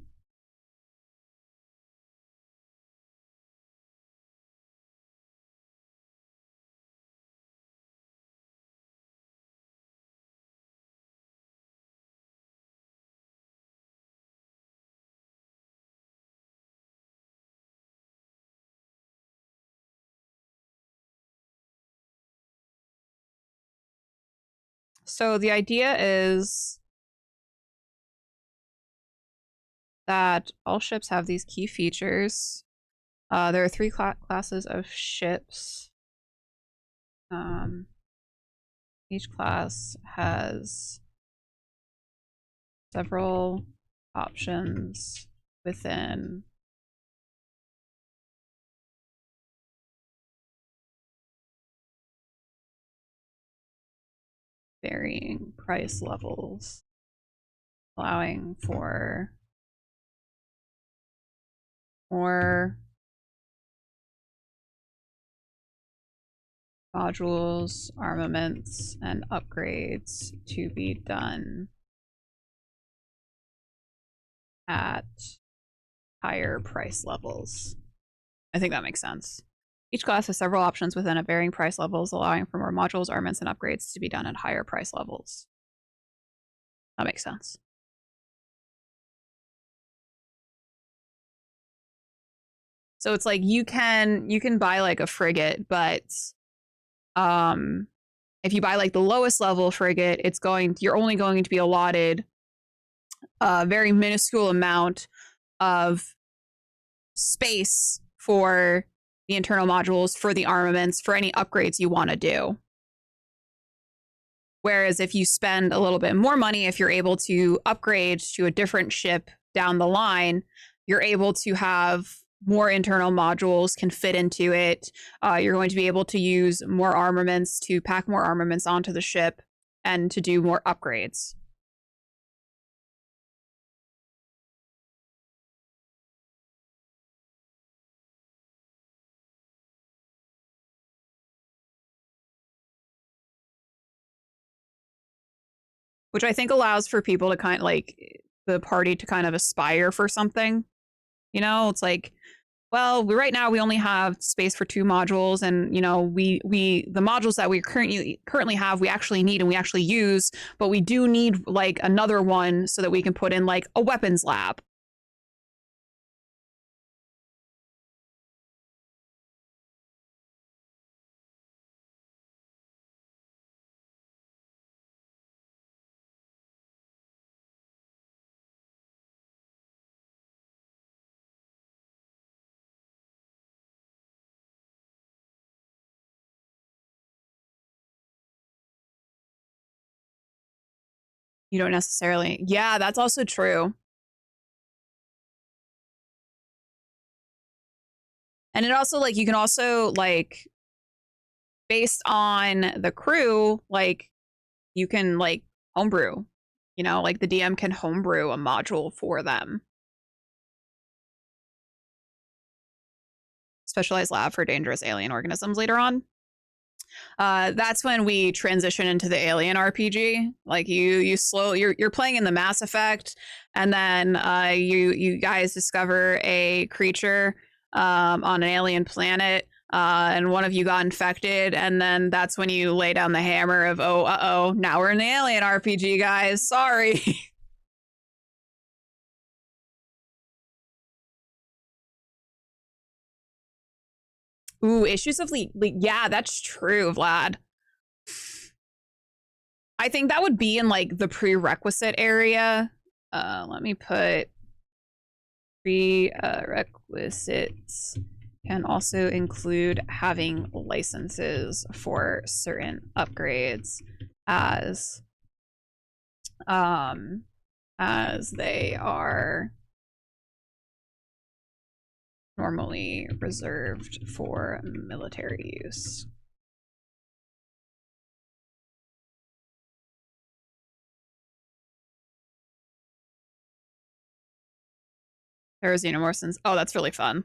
So the idea is that all ships have these key features. There are three classes of ships. Each class has several options within varying price levels. allowing for more modules, armaments, and upgrades to be done at higher price levels. I think that makes sense. Each class has several options within a varying price levels, allowing for more modules, armaments, and upgrades to be done at higher price levels. That makes sense. So it's like you can buy like a frigate, but if you buy like the lowest level frigate, you're only going to be allotted a very minuscule amount of space for the internal modules, for the armaments, for any upgrades you want to do. Whereas if you spend a little bit more money, if you're able to upgrade to a different ship down the line, you're able to have more internal modules can fit into it. You're going to be able to use more armaments to pack more armaments onto the ship and to do more upgrades. Which I think allows for people to kind of like the party to kind of aspire for something. You know, it's like, well, right now we only have space for 2 modules, and you know, we the modules that we currently have we actually need and we actually use, but we do need like another one so that we can put in like a weapons lab. You don't necessarily. Yeah, that's also true. And it also like you can also like based on the crew, like you can like homebrew. You know, like the DM can homebrew a module for them. Specialized lab for dangerous alien organisms later on. That's when we transition into the alien RPG. Like you're playing in the Mass Effect, and then you guys discover a creature on an alien planet, and one of you got infected, and then that's when you lay down the hammer of oh, now we're in the alien RPG, guys. Sorry. Ooh, issues of yeah, that's true, Vlad. I think that would be in like the prerequisite area. Let me put prerequisites can also include having licenses for certain upgrades as they are normally reserved for military use. There's Xenomorphs. Oh, that's really fun.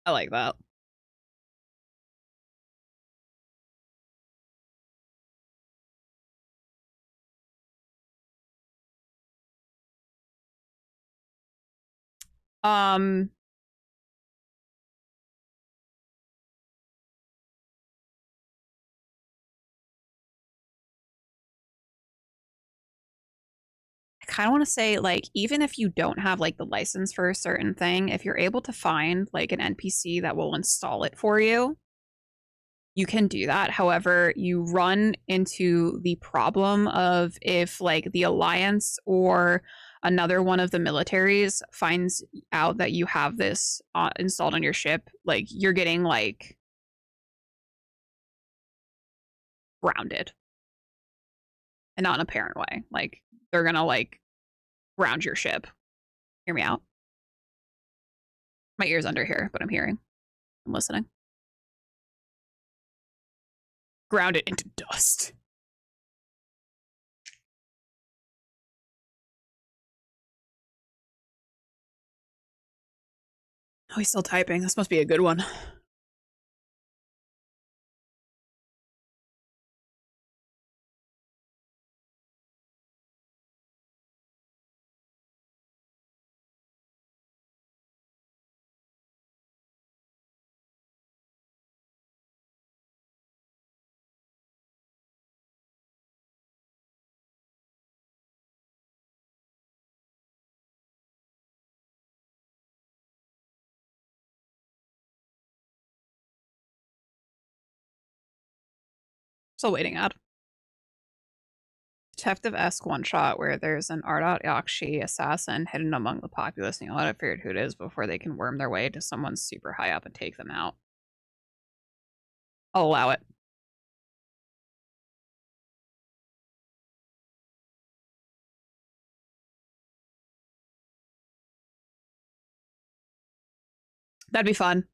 I like that. I kind of want to say, like, even if you don't have like the license for a certain thing, if you're able to find like an NPC that will install it for you, you can do that. However, you run into the problem of if like the Alliance or another one of the militaries finds out that you have this installed on your ship, like you're getting like grounded, and not in a parent way. Like they're gonna like ground your ship. Hear me out. My ear's under here, but I'm hearing. I'm listening. Ground it into dust. Oh, he's still typing. This must be a good one. Still waiting out. Detective-esque one-shot where there's an Ardot Yakshi assassin hidden among the populace, and you'll let it figure out who it is before they can worm their way to someone super high up and take them out. I'll allow it. That'd be fun.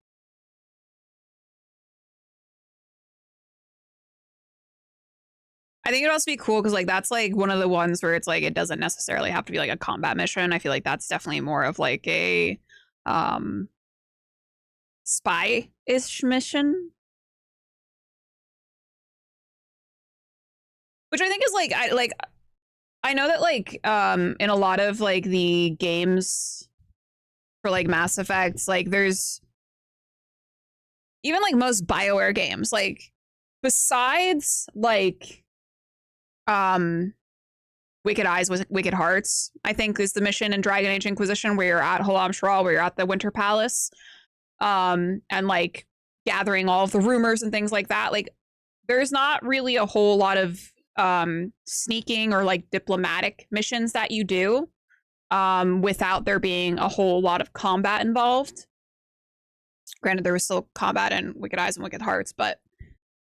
I think it'd also be cool because like that's like one of the ones where it's like it doesn't necessarily have to be like a combat mission. I feel like that's definitely more of like a spy-ish mission. Which I think is like I know that like in a lot of like the games for like Mass Effects, like there's even like most BioWare games, like besides like Wicked Eyes with Wicked Hearts, I think is the mission in Dragon Age Inquisition where you're at Holam Shral, where you're at the Winter Palace, and like gathering all of the rumors and things like that. Like there's not really a whole lot of sneaking or like diplomatic missions that you do without there being a whole lot of combat involved. Granted, there was still combat in Wicked Eyes and Wicked Hearts, but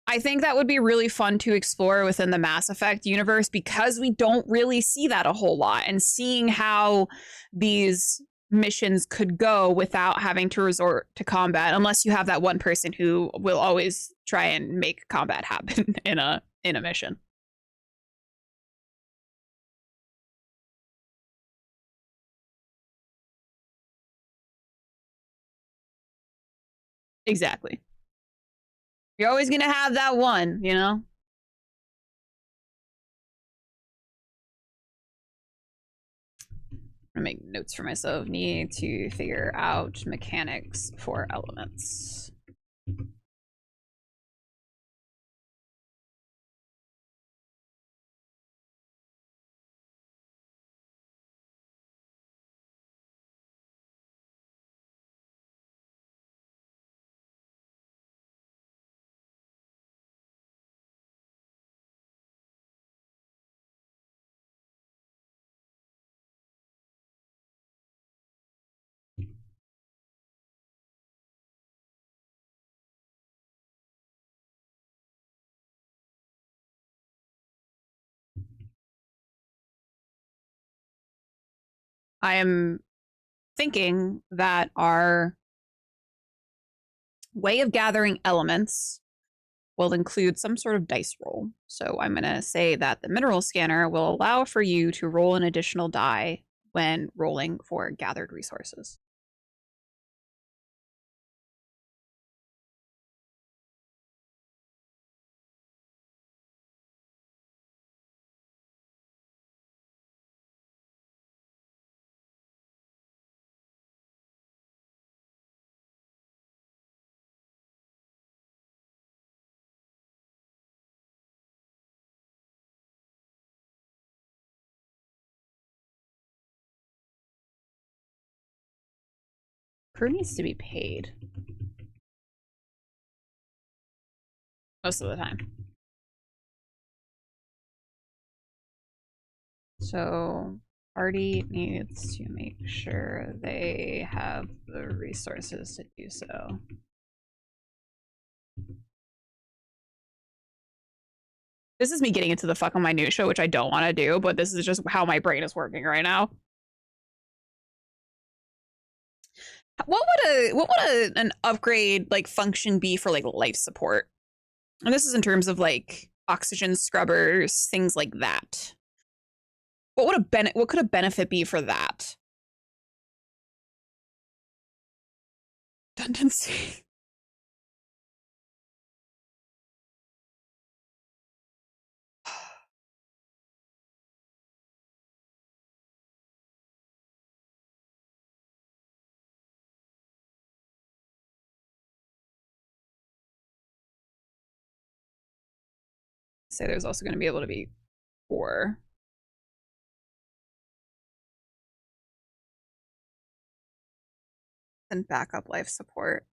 I think that would be really fun to explore within the Mass Effect universe because we don't really see that a whole lot, and seeing how these missions could go without having to resort to combat, unless you have that one person who will always try and make combat happen in a mission. Exactly. You're always gonna have that one, you know? I'm gonna make notes for myself. Need to figure out mechanics for elements. I am thinking that our way of gathering elements will include some sort of dice roll. So I'm going to say that the mineral scanner will allow for you to roll an additional die when rolling for gathered resources. Crew needs to be paid most of the time. So party needs to make sure they have the resources to do so. This is me getting into the fuck on my news show, which I don't want to do, but this is just how my brain is working right now. What would an upgrade like function be for like life support? And this is in terms of like oxygen scrubbers, things like that. What could a benefit be for that? redundancy. Say there's also going to be able to be 4. And backup life support.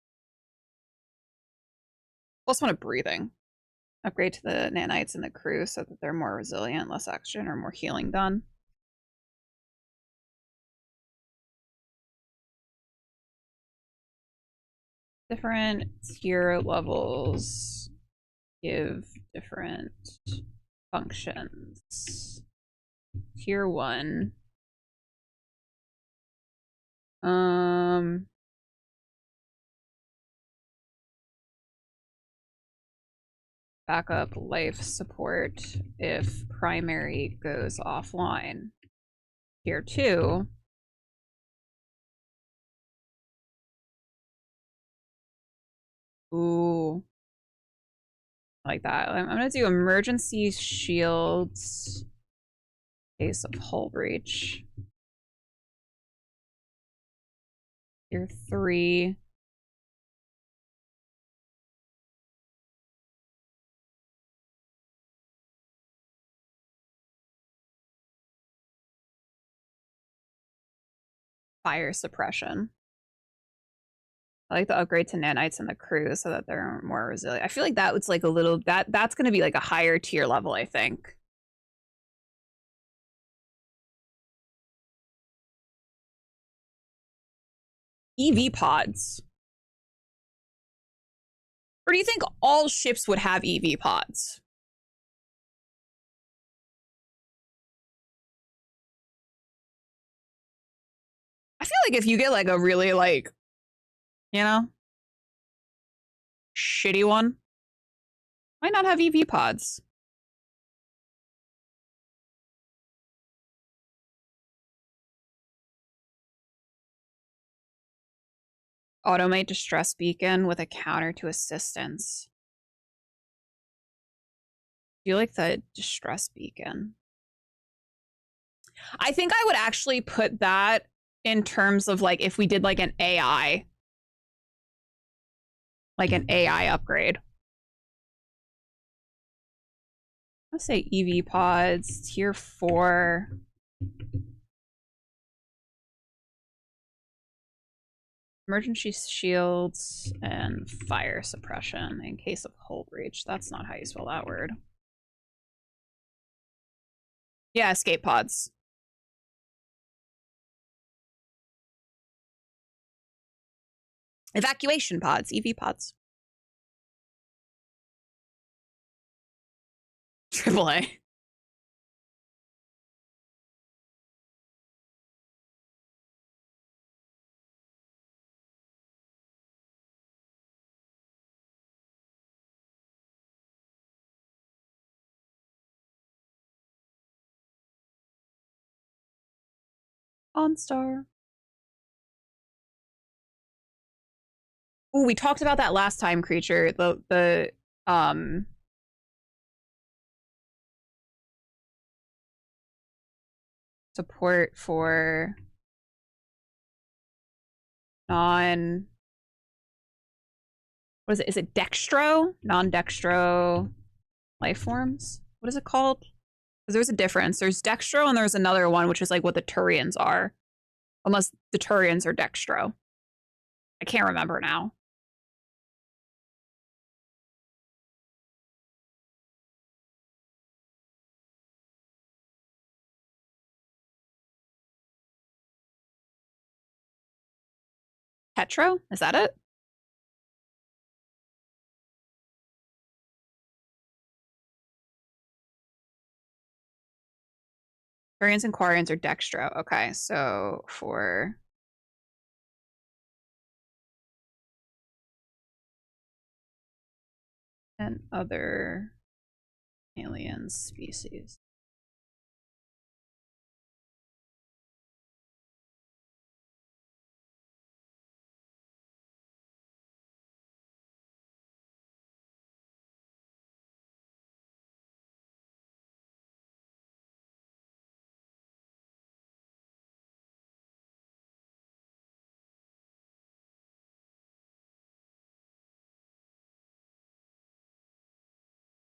+1 of breathing. Upgrade to the nanites and the crew so that they're more resilient, less oxygen, or more healing done. Different tier levels give different functions. Tier 1. Backup life support if primary goes offline. Tier 2. Ooh. I like that. I'm gonna do emergency shields in case of hull breach. Tier 3. Fire suppression. I like the upgrade to nanites and the crew so that they're more resilient. I feel like that was like a little that's gonna be like a higher tier level, I think. EV pods. Or do you think all ships would have EV pods? I feel like if you get like a really like, you know, shitty one, might not have EV pods. Automate distress beacon with a counter to assistance. Do you like the distress beacon? I think I would actually put that in terms of like if we did like an AI upgrade. Let's say EV pods, tier 4. Emergency shields and fire suppression in case of hull breach. That's not how you spell that word. Yeah, escape pods. Evacuation pods, EV pods. AAA. OnStar. Ooh, we talked about that last time, creature. The support for non, what is it? Is it dextro? Non-dextro life forms? What is it called? Because there's a difference. There's dextro and there's another one, which is like what the Turians are. Unless the Turians are dextro. I can't remember now. Petro? Is that it? Turians and Quarians are dextro. Okay, so for and other alien species.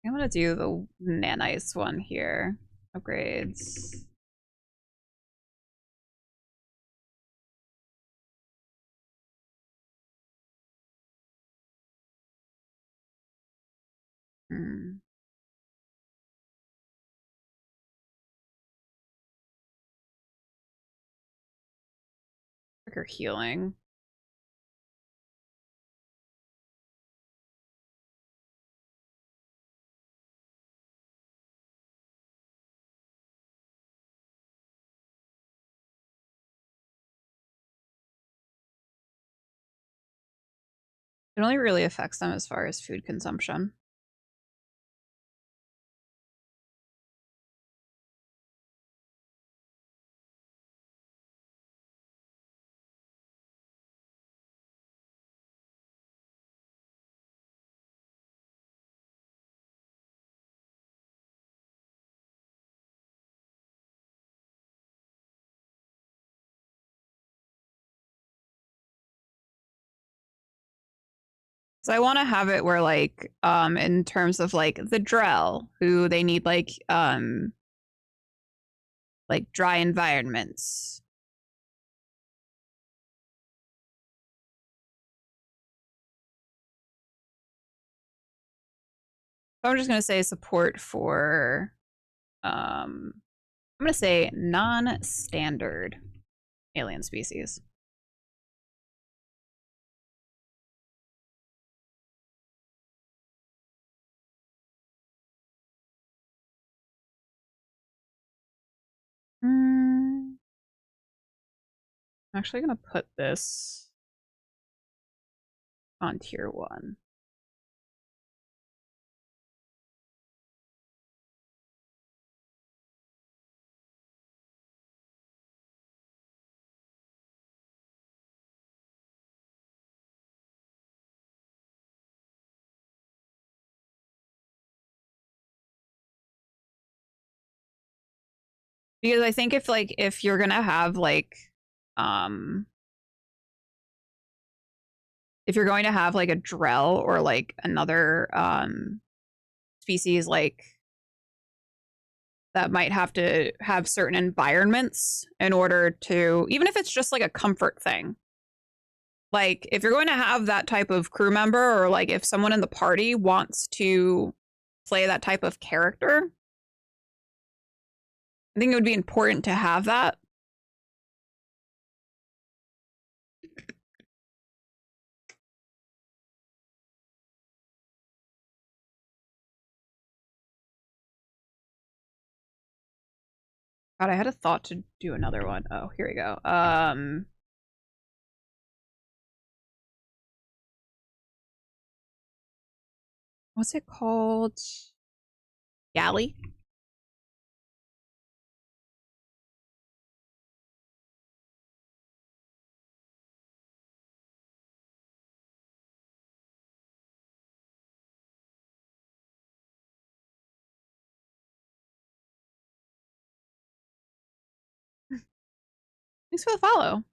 I'm gonna do the nanites one here. Upgrades. Quicker healing. It only really affects them as far as food consumption. So I want to have it where like in terms of like the Drell, who they need like dry environments. So I'm just gonna say support for I'm gonna say non-standard alien species. I'm actually gonna put this on tier 1. Because I think if you're gonna have um if you're going to have like a Drell or like another species like that might have to have certain environments in order to, even if it's just like a comfort thing. Like if you're going to have that type of crew member, or like if someone in the party wants to play that type of character, I think it would be important to have that. God, I had a thought to do another one. Oh, here we go. What's it called? Galley? Thanks for the follow.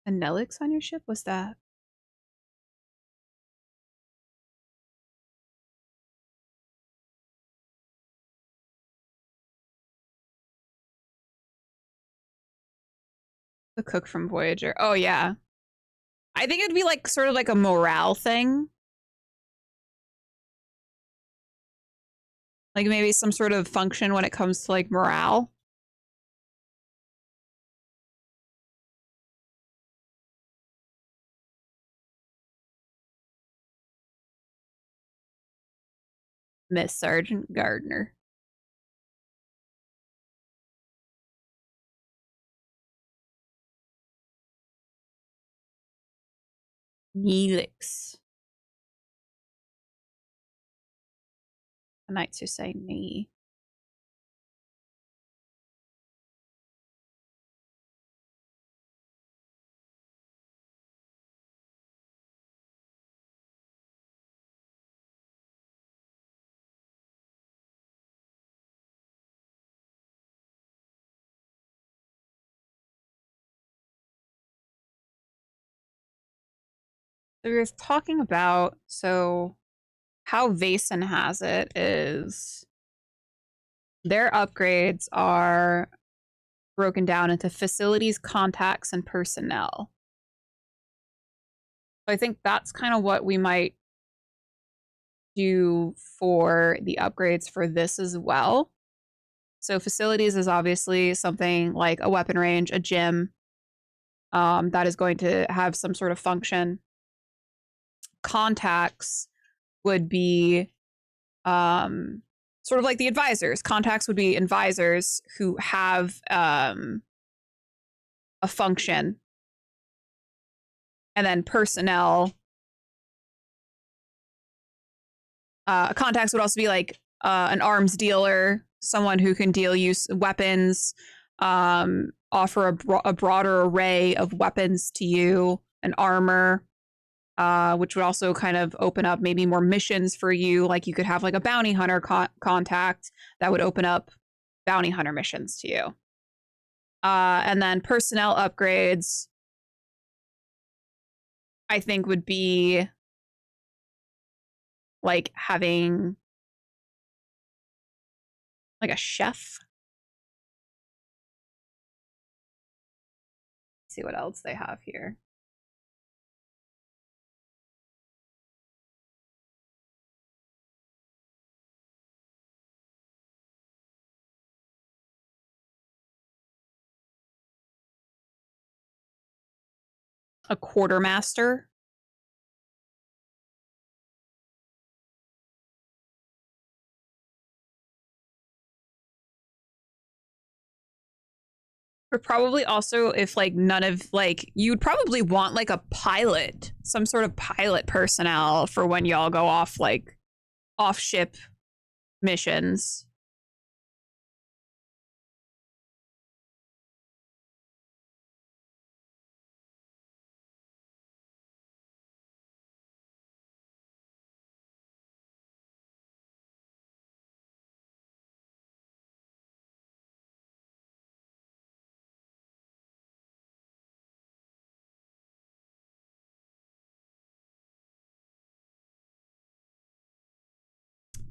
A Nelix on your ship? What's that? The cook from Voyager. Oh, yeah. I think it'd be like sort of like a morale thing. Like maybe some sort of function when it comes to like morale. Miss Sergeant Gardner. Neelix. A knights who say nee. So we were talking about, so how Vason has it is their upgrades are broken down into facilities, contacts, and personnel. So I think that's kind of what we might do for the upgrades for this as well. So facilities is obviously something like a weapon range, a gym, that is going to have some sort of function. Contacts would be sort of like the advisors. Contacts would be advisors who have a function. And then personnel. Contacts would also be like an arms dealer, someone who can use weapons, offer a broader array of weapons to you, an armor, which would also kind of open up maybe more missions for you. Like you could have like a bounty hunter contact that would open up bounty hunter missions to you. And then personnel upgrades, I think, would be like having like a chef. Let's see what else they have here. A quartermaster. Or probably also if like none of like you'd probably want like a pilot, some sort of pilot personnel for when y'all go off like off ship missions.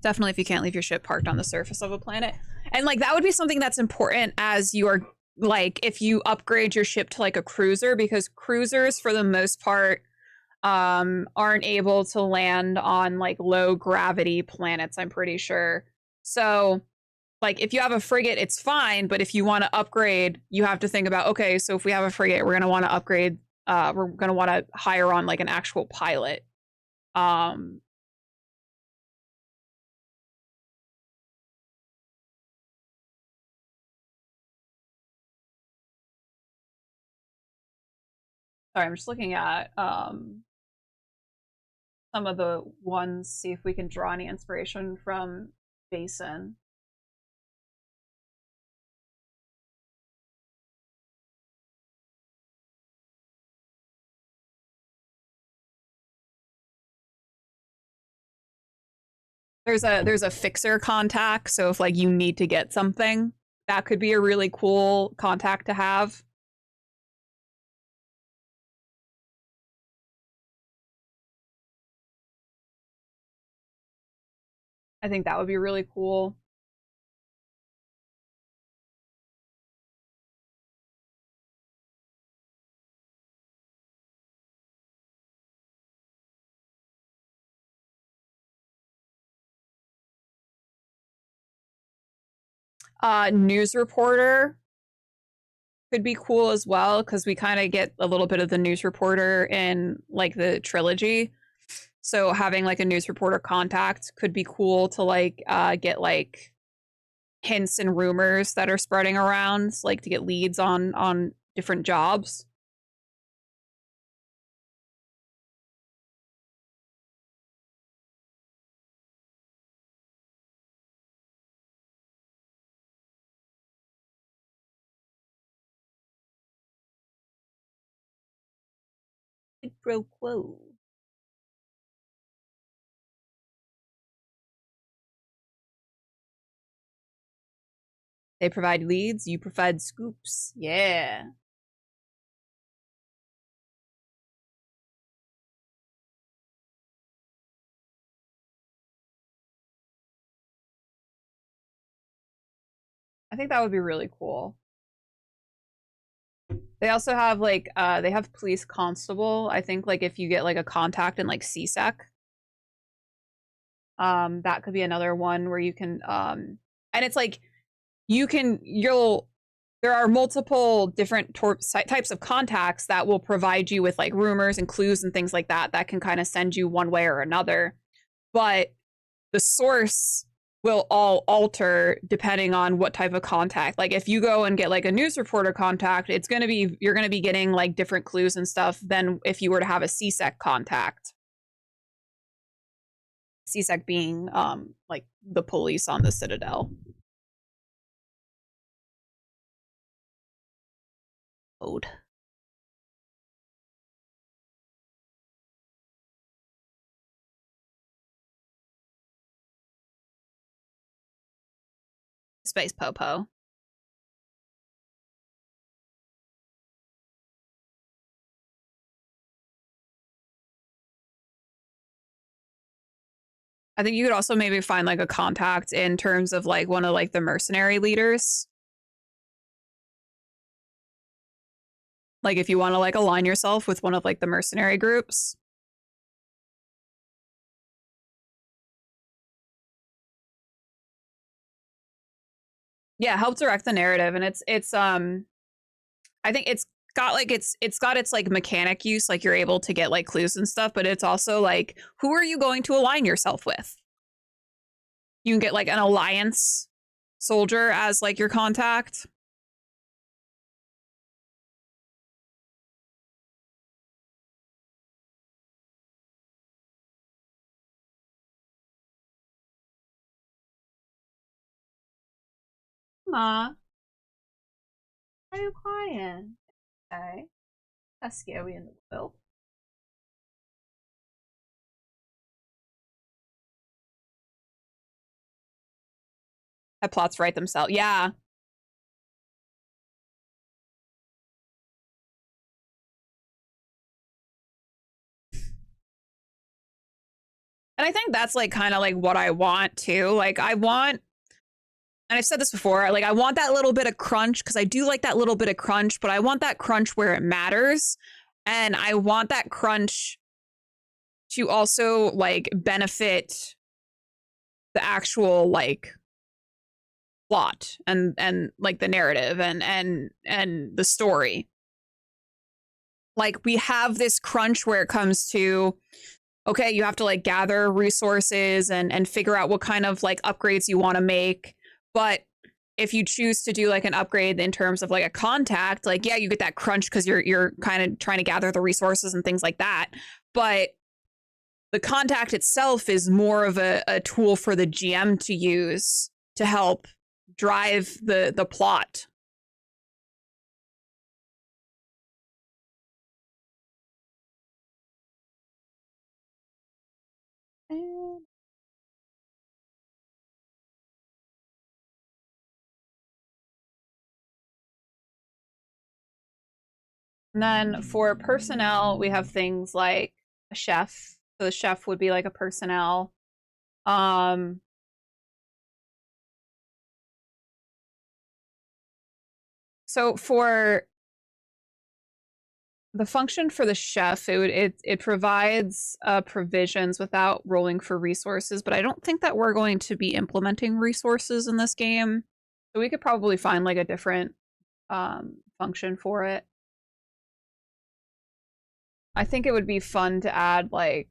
Definitely if you can't leave your ship parked on the surface of a planet. And like that would be something that's important as you are like if you upgrade your ship to like a cruiser, because cruisers for the most part aren't able to land on like low gravity planets, I'm pretty sure. So like if you have a frigate, it's fine, but if you want to upgrade, you have to think about, okay, so if we have a frigate, we're going to want to upgrade, we're going to want to hire on like an actual pilot. Sorry, I'm just looking at some of the ones, see if we can draw any inspiration from Basin. There's a fixer contact, so if like you need to get something, that could be a really cool contact to have. I think that would be really cool. News reporter could be cool as well, because we kind of get a little bit of the news reporter in like the trilogy. So having like a news reporter contact could be cool to like get like hints and rumors that are spreading around, like to get leads on different jobs. Quid pro quo. They provide leads, you provide scoops. Yeah. I think that would be really cool. They also have like they have police constable. I think like if you get like a contact in like CSEC, that could be another one where you can and it's like there are multiple different types of contacts that will provide you with like rumors and clues and things like that that can kind of send you one way or another. But the source will all alter depending on what type of contact. Like if you go and get like a news reporter contact, you're gonna be getting like different clues and stuff than if you were to have a CSEC contact. CSEC being like the police on the Citadel. Code. Space Popo. I think you could also maybe find like a contact in terms of like one of like the mercenary leaders. Like if you want to like align yourself with one of like the mercenary groups. Yeah, help direct the narrative. And it's I think it's got its like mechanic use, like you're able to get like clues and stuff, but it's also like, who are you going to align yourself with? You can get like an alliance soldier as like your contact. Ma, why are you crying? Okay. That's scary in the world. That plots write themselves. Yeah. And I think that's like kind of like what I want too. Like I want, and I've said this before, like I want that little bit of crunch because I do like that little bit of crunch, but I want that crunch where it matters. And I want that crunch to also like benefit the actual like plot and like the narrative and the story. Like we have this crunch where it comes to, okay, you have to like gather resources and figure out what kind of like upgrades you want to make. But if you choose to do like an upgrade in terms of like a contact, like yeah, you get that crunch because you're kind of trying to gather the resources and things like that. But the contact itself is more of a tool for the GM to use to help drive the plot. And then for personnel, we have things like a chef. So the chef would be like a personnel. So for the function for the chef, it provides provisions without rolling for resources, but I don't think that we're going to be implementing resources in this game. So we could probably find like a different function for it. I think it would be fun to add like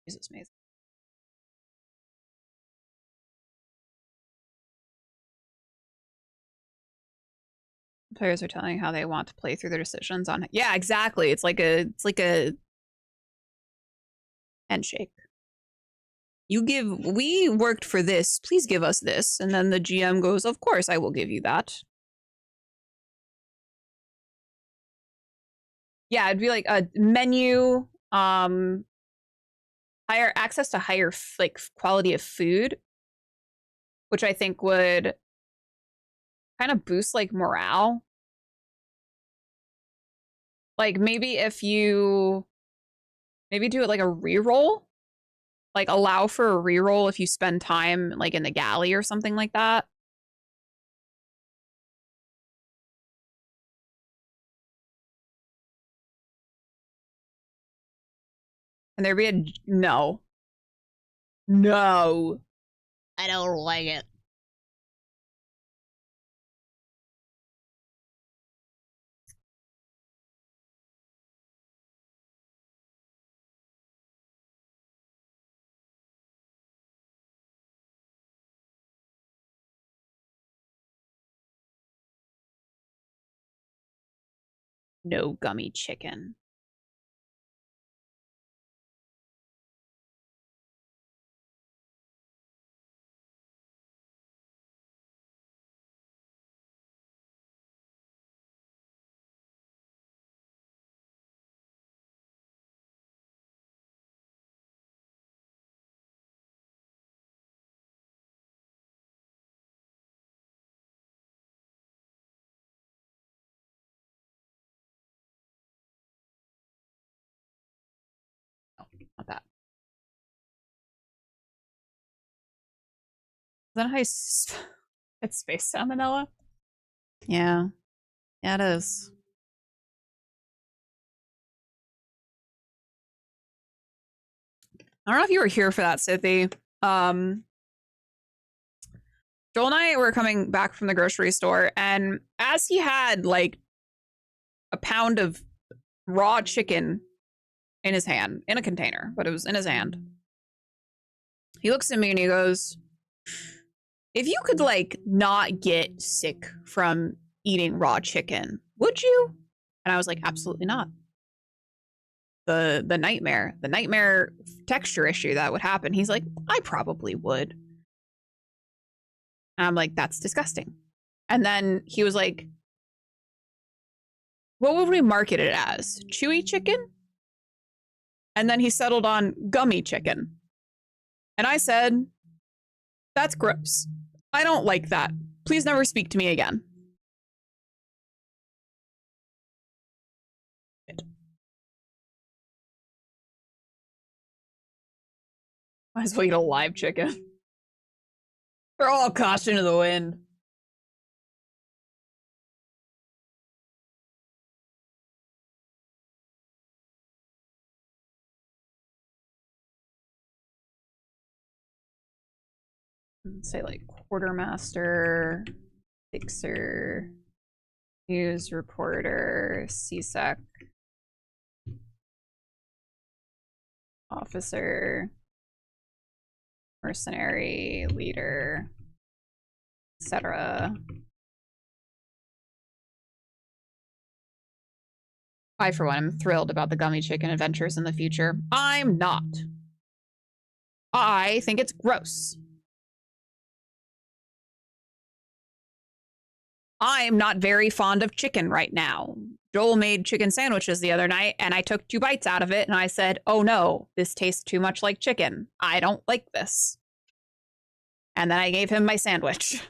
Jesus amazing. Players are telling how they want to play through their decisions on it. Yeah, exactly. It's like a handshake. We worked for this, please give us this. And then the GM goes, of course I will give you that. Yeah, it'd be like a menu, higher access to higher like quality of food. which I think would kind of boost like morale. Like maybe if you maybe do it like a reroll, like allow for a reroll if you spend time like in the galley or something like that. And there'd be a no. No. I don't like it. No gummy chicken. No, not that. Is that how you it's space salmonella? Yeah. Yeah, it is. I don't know if you were here for that, Sithy. Joel and I were coming back from the grocery store, and as he had like a pound of raw chicken in his hand, in a container, but it was in his hand, he looks at me and he goes, if you could like not get sick from eating raw chicken, would you? And I was like, absolutely not. The nightmare texture issue that would happen. He's like, I probably would. And I'm like, that's disgusting. And then he was like, what would we market it as? Chewy chicken? And then he settled on gummy chicken. And I said, that's gross. I don't like that. Please never speak to me again. Might as well eat a live chicken. Throw all caution to the wind. Say like quartermaster, fixer, news reporter, CSEC, officer, mercenary, leader, etc. I, for one, am thrilled about the gummy chicken adventures in the future. I'm not. I think it's gross. I'm not very fond of chicken right now. Joel made chicken sandwiches the other night, and I took 2 bites out of it, and I said, oh no, this tastes too much like chicken. I don't like this. And then I gave him my sandwich.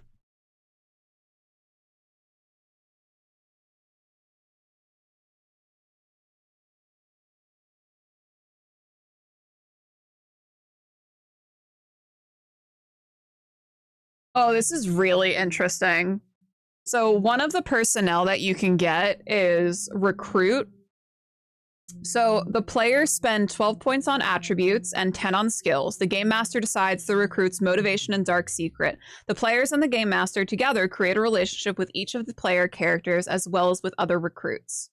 Oh, this is really interesting. So one of the personnel that you can get is recruit. So the players spend 12 points on attributes and 10 on skills. The game master decides the recruit's motivation and dark secret. The players and the game master together create a relationship with each of the player characters as well as with other recruits.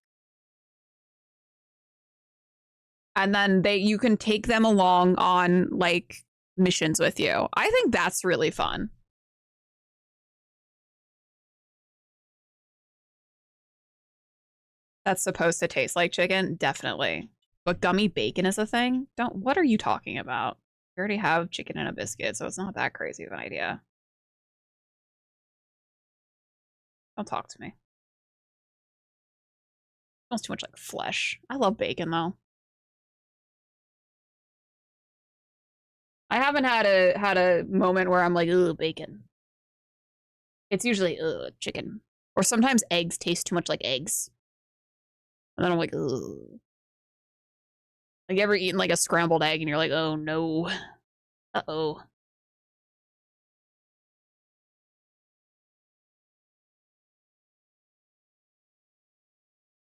And then you can take them along on like missions with you. I think that's really fun. That's supposed to taste like chicken? Definitely. But gummy bacon is a thing? What are you talking about? You already have chicken in a biscuit, so it's not that crazy of an idea. Don't talk to me. Smells too much like flesh. I love bacon though. I haven't had a moment where I'm like, ooh, bacon. It's usually chicken. Or sometimes eggs taste too much like eggs. And then I'm like, ugh. Like, you ever eaten like a scrambled egg and you're like, oh no. Uh-oh.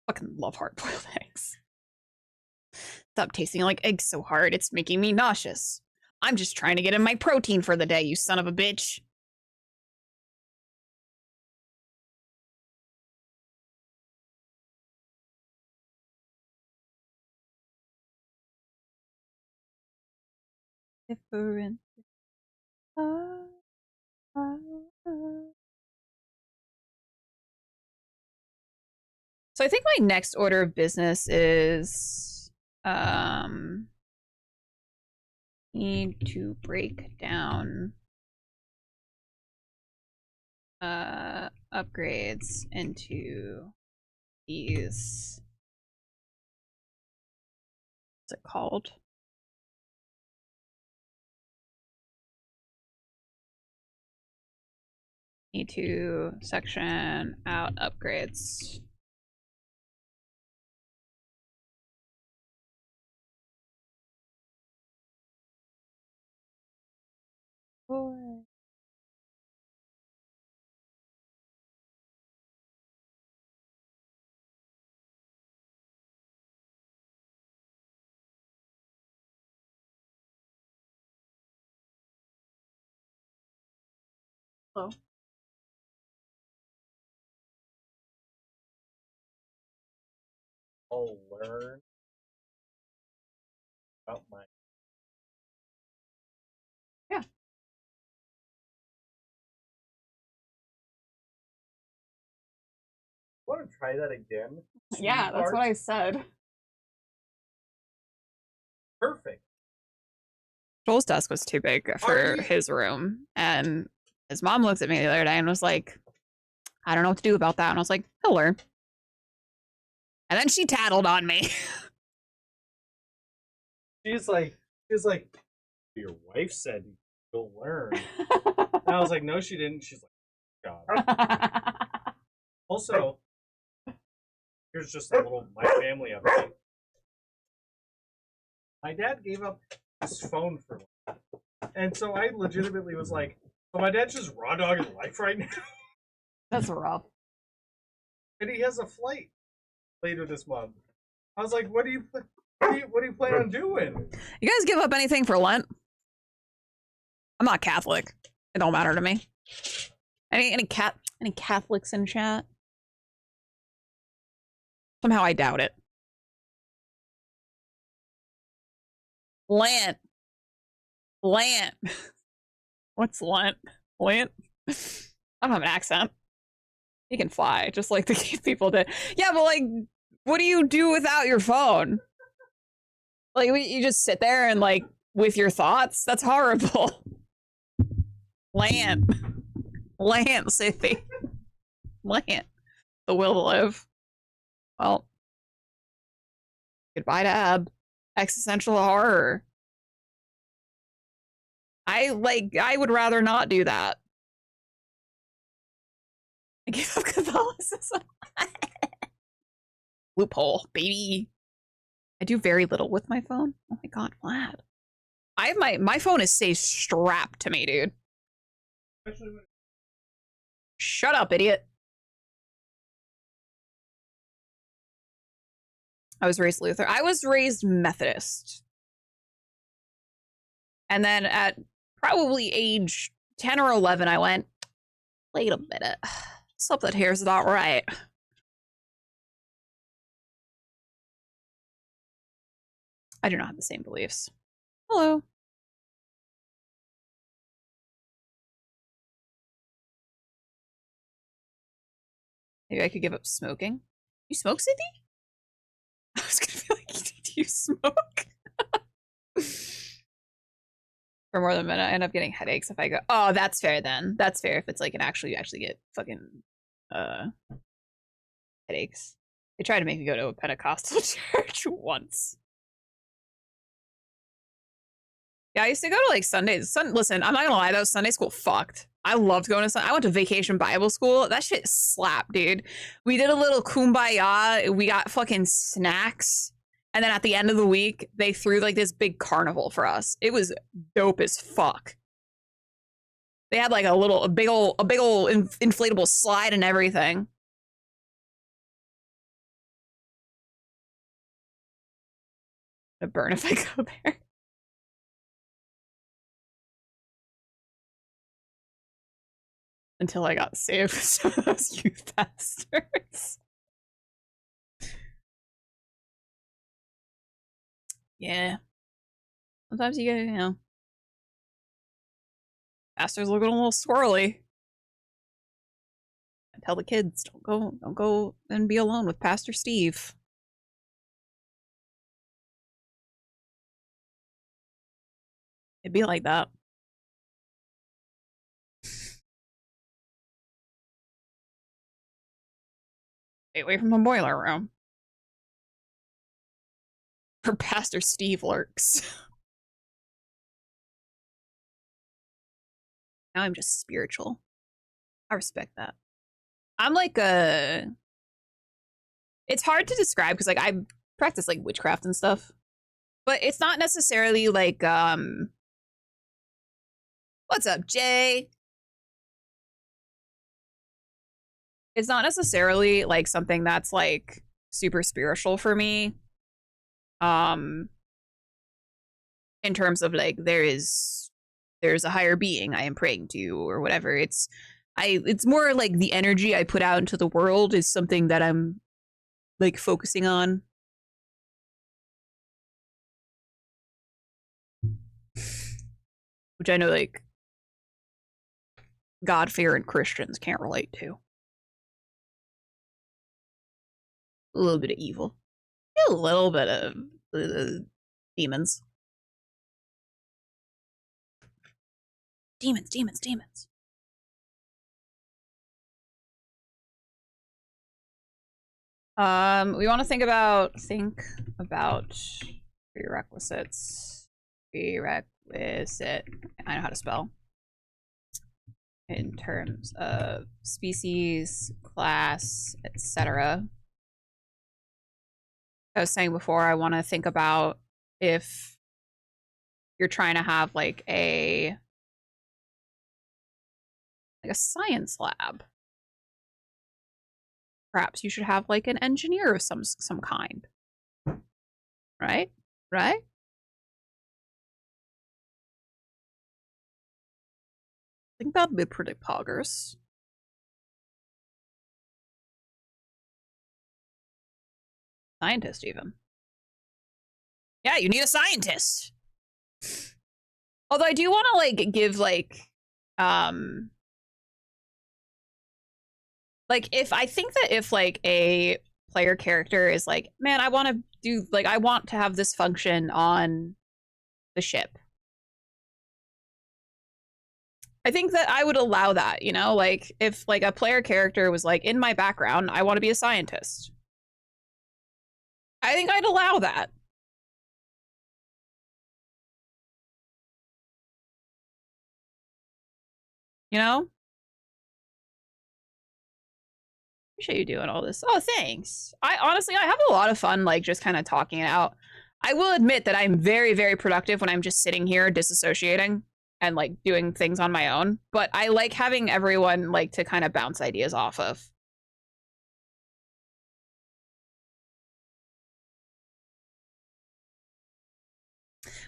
Fucking love hard-boiled eggs. Stop tasting like eggs so hard, it's making me nauseous. I'm just trying to get in my protein for the day, you son of a bitch. Different. So I think my next order of business is need to break down upgrades into these. What's it called? Need to section out upgrades. Boy. Hello. I'll learn about my. Yeah. Want to try that again? Yeah, that's what I said. Perfect. Joel's desk was too big for his room, and his mom looked at me the other day and was like, I don't know what to do about that. And I was like, he'll learn. And then she tattled on me. She's like, your wife said you'll learn. And I was like, no, she didn't. She's like, God. Also, here's just a little my family update. My dad gave up his phone for life. And so I legitimately was like, so my dad's just raw dogging life right now. That's rough. And he has a flight later this month. I was like, what do you plan on doing? You guys give up anything for Lent? I'm not Catholic. It don't matter to me. Any Catholics in chat? Somehow I doubt it. Lent. What's Lent? Lent? I don't have an accent. You can fly, just like the people did. Yeah, but like, what do you do without your phone? Like, you just sit there and like, with your thoughts? That's horrible. Land, Sophie. Land. The will to live. Well, goodbye to Ab. Existential horror. I would rather not do that. I gave up Catholicism. Loophole, baby. I do very little with my phone. Oh my god, Vlad. I have my phone is stays strapped to me, dude. Shut up, idiot. I was raised Lutheran. I was raised Methodist. And then at probably age 10 or 11, I went, wait a minute. Something here's not right. I do not have the same beliefs. Hello. Maybe I could give up smoking. You smoke, Sydney? I was gonna be like, do you smoke? For more than a minute, I end up getting headaches if I go. Oh, that's fair then. That's fair if it's like you actually get fucking headaches. They tried to make me go to a Pentecostal church once. Yeah, I used to go to like Sundays. Listen, I'm not gonna lie though, Sunday school fucked. I loved going to. I went to Vacation Bible School. That shit slapped, dude. We did a little kumbaya. We got fucking snacks, and then at the end of the week, they threw like this big carnival for us. It was dope as fuck. They had like a big old inflatable slide and everything. To burn if I go there. Until I got saved with some of those youth pastors. Yeah. Sometimes you get, you know, pastors looking a little squirrely. I tell the kids, don't go and be alone with Pastor Steve. It'd be like that. Stay away from the boiler room. Where Pastor Steve lurks. Now I'm just spiritual. I respect that. I'm like a... It's hard to describe because like I practice like witchcraft and stuff. But it's not necessarily like what's up, Jay? It's not necessarily like something that's like super spiritual for me. In terms of like there's a higher being I am praying to or whatever. It's more like the energy I put out into the world is something that I'm like focusing on. Which I know like God-fearing Christians can't relate to. A little bit of evil. A little bit of demons. Demons. We want to think about prerequisites. Prerequisite. I know how to spell. In terms of species, class, etc. I was saying before, I want to think about if you're trying to have like a science lab. Perhaps you should have like an engineer of some kind. Right? Right? I think that'd be pretty poggers. Scientist, even. Yeah, you need a scientist. Although I do want to like give like if I think that if like a player character is like, man, I want to do like I want to have this function on the ship. I think that I would allow that, you know, like if like a player character was like, in my background, I want to be a scientist. I think I'd allow that. You know? Appreciate you doing all this. Oh, thanks. I honestly have a lot of fun, like just kind of talking it out. I will admit that I'm very, very productive when I'm just sitting here disassociating and like doing things on my own. But I like having everyone like to kind of bounce ideas off of.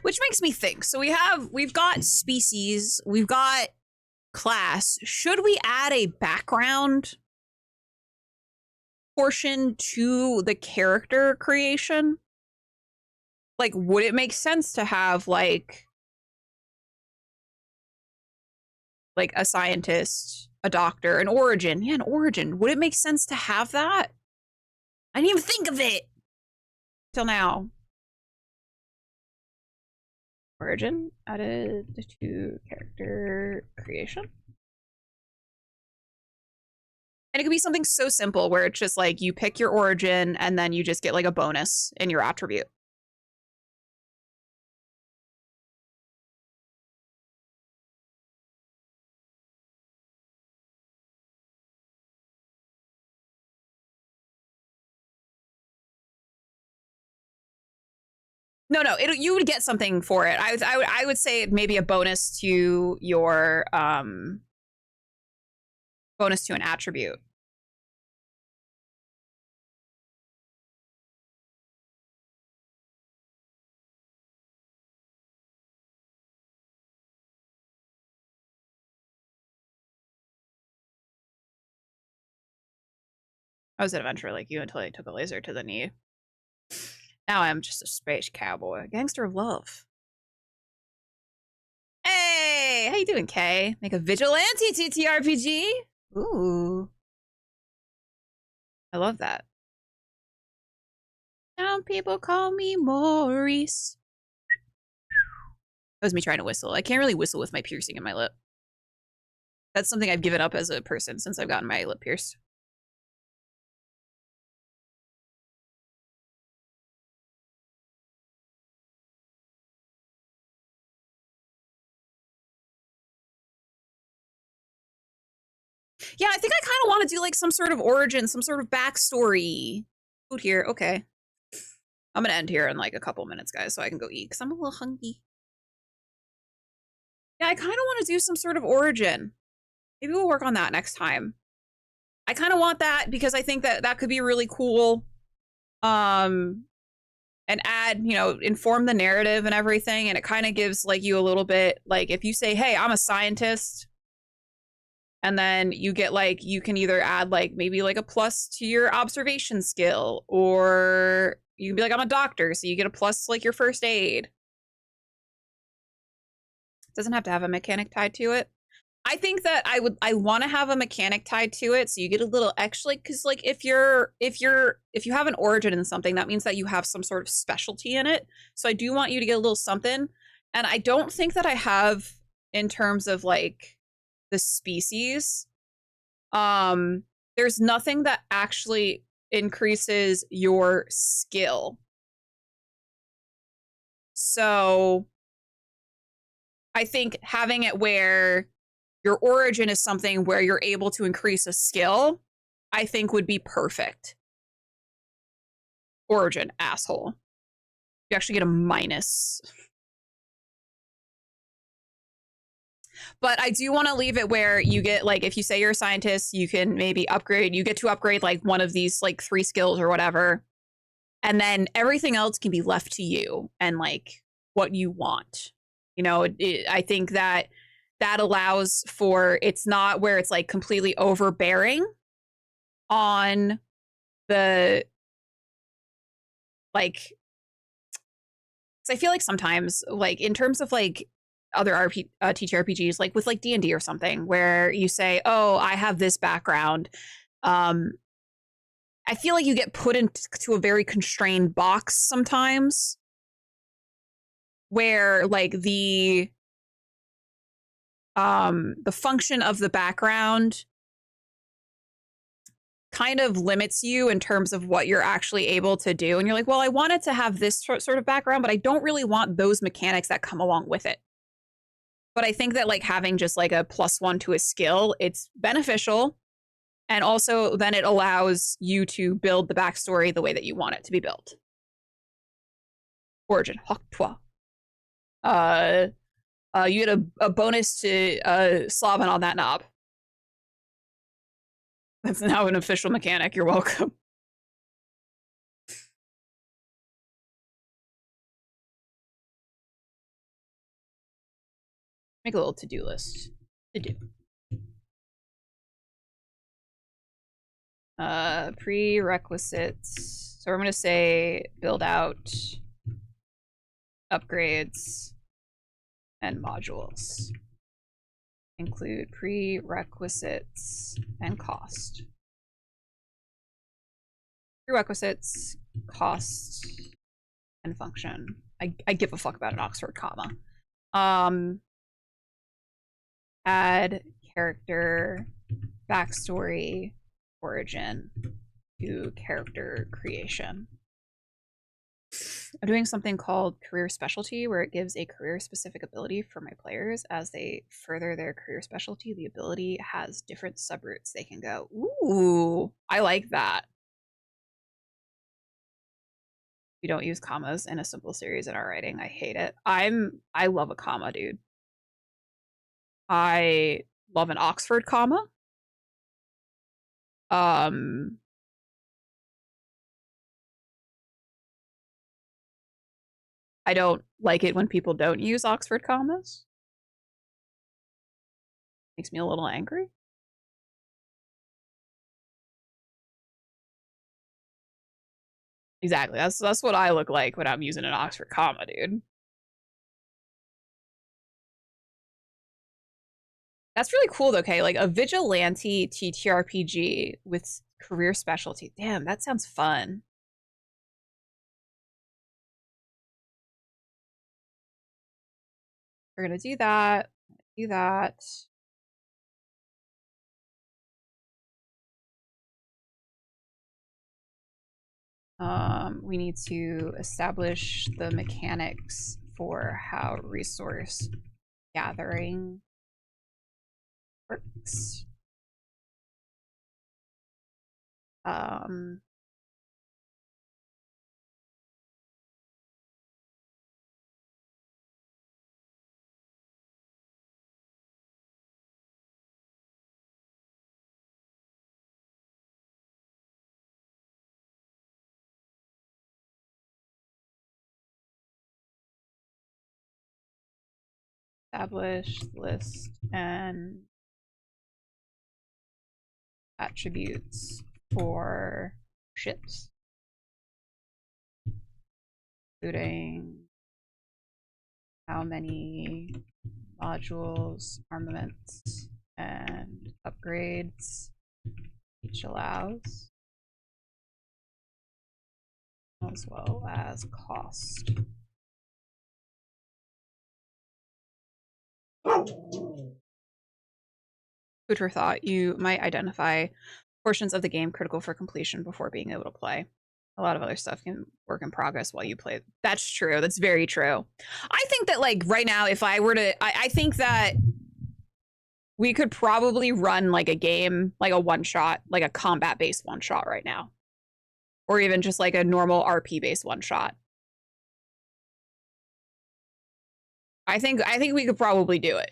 Which makes me think. So we've got species, we've got class. Should we add a background portion to the character creation? Like, would it make sense to have like a scientist, a doctor, an origin? Yeah, an origin. Would it make sense to have that? I didn't even think of it till now. Origin added to character creation. And it could be something so simple where it's just like you pick your origin and then you just get like a bonus in your attribute. No, you would get something for it. I would say maybe a bonus to your bonus to an attribute. I was an adventurer like you until I took a laser to the knee. Now I'm just a space cowboy, a gangster of love. Hey, how you doing, Kay? Make a vigilante TTRPG? Ooh. I love that. Some people call me Maurice. That was me trying to whistle. I can't really whistle with my piercing in my lip. That's something I've given up as a person since I've gotten my lip pierced. Yeah, I think I kind of want to do like some sort of origin, some sort of backstory. Food here, okay. I'm gonna end here in like a couple minutes, guys, so I can go eat because I'm a little hungry. Yeah, I kind of want to do some sort of origin. Maybe we'll work on that next time. I kind of want that because I think that that could be really cool. And add, you know, inform the narrative and everything. And it kind of gives like you a little bit, like if you say, hey, I'm a scientist, and then you get like, you can either add like maybe like a plus to your observation skill, or you can be like, I'm a doctor, so you get a plus to like your first aid. It doesn't have to have a mechanic tied to it. I think that I want to have a mechanic tied to it, so you get a little extra, because like if you have an origin in something, that means that you have some sort of specialty in it. So I do want you to get a little something, and I don't think that I have in terms of like the species. There's nothing that actually increases your skill. So I think having it where your origin is something where you're able to increase a skill, I think would be perfect. Origin, asshole. You actually get a minus. But I do want to leave it where you get, like, if you say you're a scientist, you can maybe upgrade. You get to upgrade, like, one of these, like, 3 skills or whatever. And then everything else can be left to you and, like, what you want. You know, I think that allows for, it's not where it's like completely overbearing on the, like, because I feel like sometimes, like in terms of like other TTRPGs, like with like D&D or something, where you say, oh, I have this background, I feel like you get put into a very constrained box sometimes, where like the function of the background kind of limits you in terms of what you're actually able to do. And you're like, well, I wanted to have this sort of background, but I don't really want those mechanics that come along with it. But I think that like having just like a +1 to a skill, it's beneficial. And also then it allows you to build the backstory the way that you want it to be built. Origin, Hawk Toi. You get a bonus to slobbing on that knob. That's now an official mechanic. You're welcome. Make a little to-do list. To do. Prerequisites. So we're going to say build out, upgrades, and modules. Include prerequisites and cost. Prerequisites, cost, and function. I give a fuck about an Oxford comma. Add character, backstory, origin to character creation. I'm doing something called career specialty, where it gives a career specific ability for my players. As they further their career specialty, the ability has different subroutes they can go. Ooh, I like that. We don't use commas in a simple series in our writing. I hate it. I love a comma, dude. I love an Oxford comma. I don't like it when people don't use Oxford commas. Makes me a little angry. Exactly. That's what I look like when I'm using an Oxford comma, dude. That's really cool, though, okay? Like a vigilante TTRPG with career specialty. Damn, that sounds fun. We're gonna do that. Do that. We need to establish the mechanics for how resource gathering works. Establish list and attributes for ships, including how many modules, armaments, and upgrades each allows, as well as cost. Food for thought. You might identify portions of the game critical for completion before being able to play. A lot of other stuff can work in progress while you play. That's true. That's very true. I think that, like, right now, if I were to, I think that we could probably run like a game, like a one-shot, like a combat-based one-shot right now. Or even just like a normal RP-based one-shot. I think we could probably do it.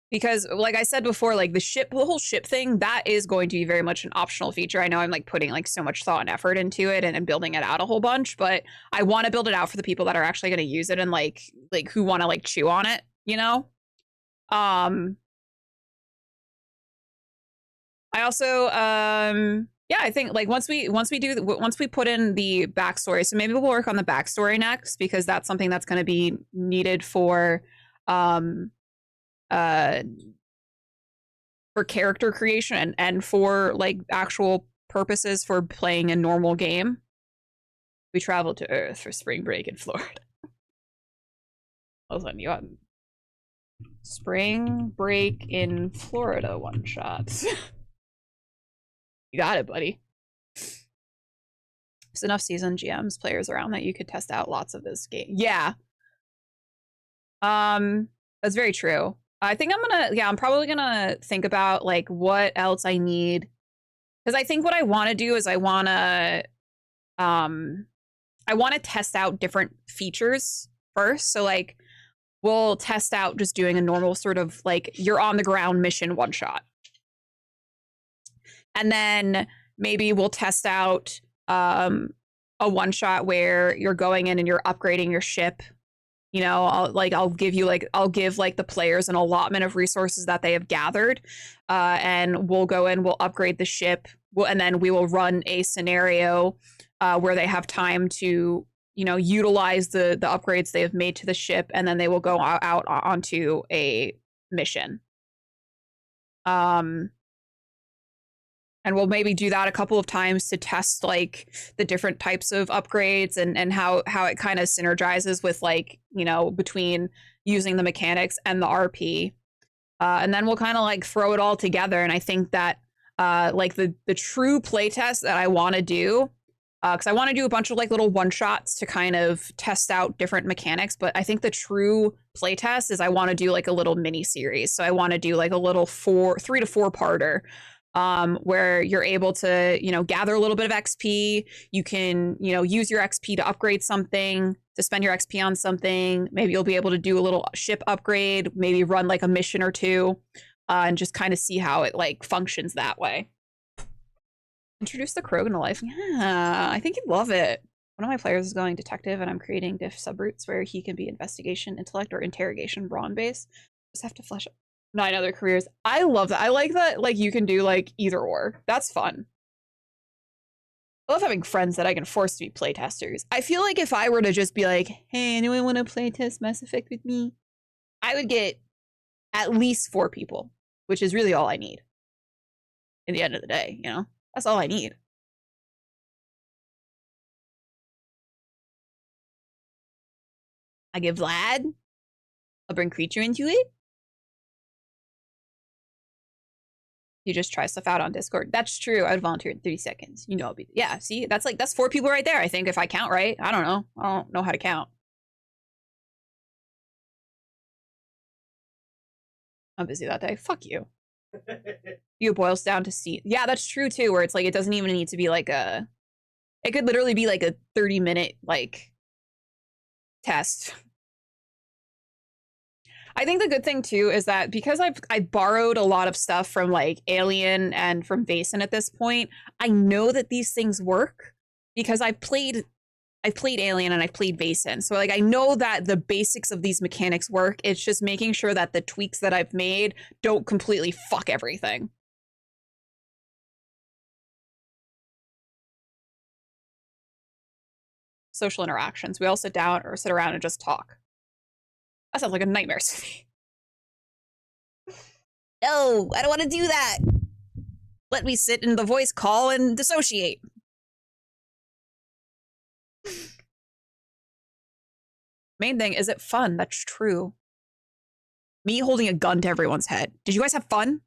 Because like I said before, like the whole ship thing, that is going to be very much an optional feature. I know I'm like putting like so much thought and effort into it and building it out a whole bunch, but I want to build it out for the people that are actually going to use it and like who want to like chew on it, you know? I also, yeah, I think like once we put in the backstory, so maybe we'll work on the backstory next because that's something that's going to be needed for character creation and for like actual purposes for playing a normal game. We traveled to Earth for spring break in Florida. Hold on, you got spring break in Florida one shots. You got it, buddy. There's enough seasoned GMs, players around that you could test out lots of this game. Yeah. That's very true. I think I'm probably gonna think about like what else I need. Because I think what I want to do is I want to test out different features first. So like we'll test out just doing a normal sort of like you're on the ground mission one shot. And then maybe we'll test out a one shot where you're going in and you're upgrading your ship. You know, I'll give the players an allotment of resources that they have gathered, and we'll go in, we'll upgrade the ship, and then we will run a scenario where they have time to, you know, utilize the upgrades they have made to the ship, and then they will go out onto a mission. And we'll maybe do that a couple of times to test like the different types of upgrades and how it kind of synergizes with like, you know, between using the mechanics and the RP. And then we'll kind of like throw it all together. And I think that like the true playtest that I want to do because I want to do a bunch of like little one shots to kind of test out different mechanics. But I think the true playtest is I want to do like a little mini series. So I want to do like a little 3 to 4 parter, where you're able to, gather a little bit of XP. You can, use your XP to upgrade something, to spend your XP on something. Maybe you'll be able to do a little ship upgrade, maybe run like a mission or two, and just kind of see how it like functions that way. Introduce the Krogan to life. Yeah, I think you'd love it. One of my players is going detective, and I'm creating diff subroutes where he can be investigation, intellect, or interrogation brawn base. Just have to flesh up 9 other careers. I love that. I like that, like, you can do, like, either or. That's fun. I love having friends that I can force to be playtesters. I feel like if I were to just be like, hey, anyone want to playtest Mass Effect with me? I would get at least 4 people, which is really all I need. At the end of the day, That's all I need. I give Vlad. I'll bring Creature into it. You just try stuff out on Discord. That's true. I would volunteer in 30 seconds. I'll be, yeah, see, that's 4 people right there, I think, if I count right. I don't know. I don't know how to count. I'm busy that day. Fuck you. It boils down to C. Yeah, that's true too, where it's like, it doesn't even need to be like it could literally be like a 30-minute, like, test. I think the good thing too is that because I've borrowed a lot of stuff from like Alien and from Vaesen at this point, I know that these things work because I've played Alien and I've played Vaesen. So like I know that the basics of these mechanics work. It's just making sure that the tweaks that I've made don't completely fuck everything. Social interactions. We all sit down or sit around and just talk. That sounds like a nightmare to me. No, I don't want to do that. Let me sit in the voice call and dissociate. Main thing, is it fun? That's true. Me holding a gun to everyone's head. Did you guys have fun?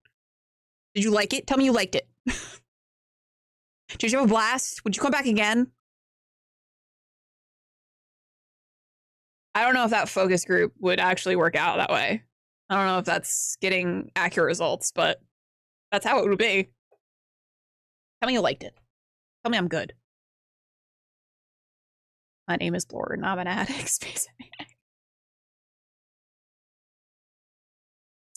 Did you like it? Tell me you liked it. Did you have a blast? Would you come back again? I don't know if that focus group would actually work out that way. I don't know if that's getting accurate results, but that's how it would be. Tell me you liked it. Tell me I'm good. My name is Blor, and I'm an addict, space.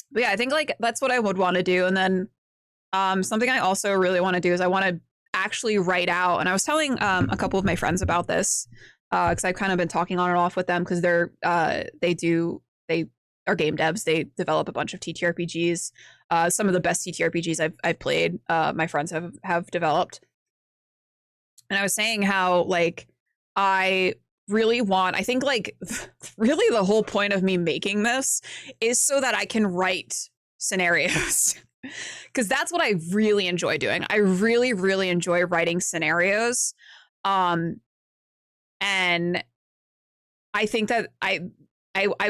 But yeah, I think like that's what I would want to do. And then something I also really want to do is I want to actually write out. And I was telling a couple of my friends about this because I've kind of been talking on and off with them because they are game devs. They develop a bunch of TTRPGs. Some of the best TTRPGs I've played, my friends have developed. And I was saying how like I think like really the whole point of me making this is so that I can write scenarios. Because that's what I really enjoy doing. I really, really enjoy writing scenarios. And I think that I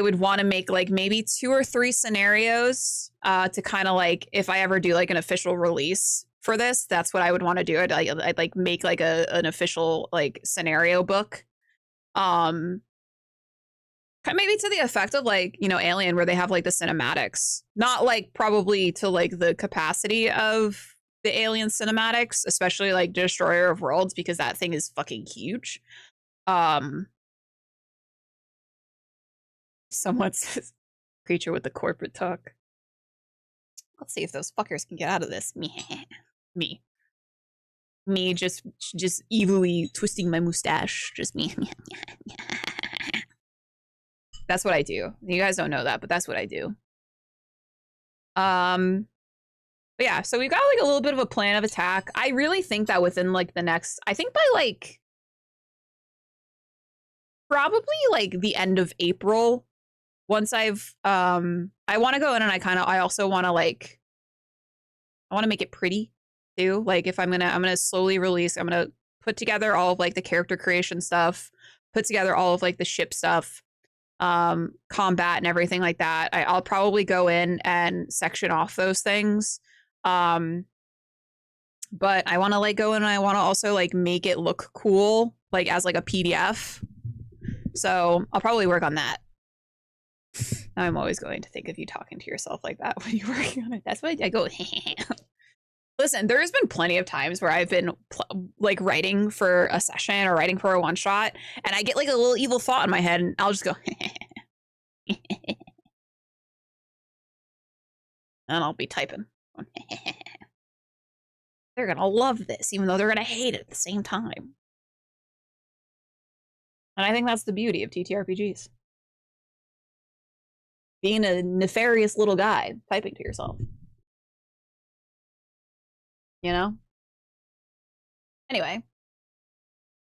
would want to make like maybe 2 or 3 scenarios to kind of like, if I ever do like an official release for this, that's what I would want to do. I'd like make like an official like scenario book. Maybe to the effect of like, Alien, where they have like the cinematics, not like probably to like the capacity of the Alien cinematics, especially like Destroyer of Worlds, because that thing is fucking huge. Someone says creature with the corporate talk. Let's see if those fuckers can get out of this. Me just evilly twisting my mustache. Just me. That's what I do. You guys don't know that, but that's what I do. But yeah, so we've got like a little bit of a plan of attack. I really think that within like the next, I think by like probably like the end of April, once I've I want to go in and I also want to like I want to make it pretty too. Like if I'm gonna slowly release, I'm gonna put together all of like the character creation stuff, put together all of like the ship stuff, combat and everything like that. I'll probably go in and section off those things. but I want to like go in and I want to also like make it look cool, like as like a PDF. So I'll probably work on that. I'm always going to think of you talking to yourself like that when you're working on it. That's why I go. Listen, there's been plenty of times where I've been like writing for a session or writing for a one shot, and I get like a little evil thought in my head, and I'll just go, and I'll be typing. They're gonna love this, even though they're gonna hate it at the same time. And I think that's the beauty of TTRPGs. Being a nefarious little guy typing to yourself. You know? Anyway,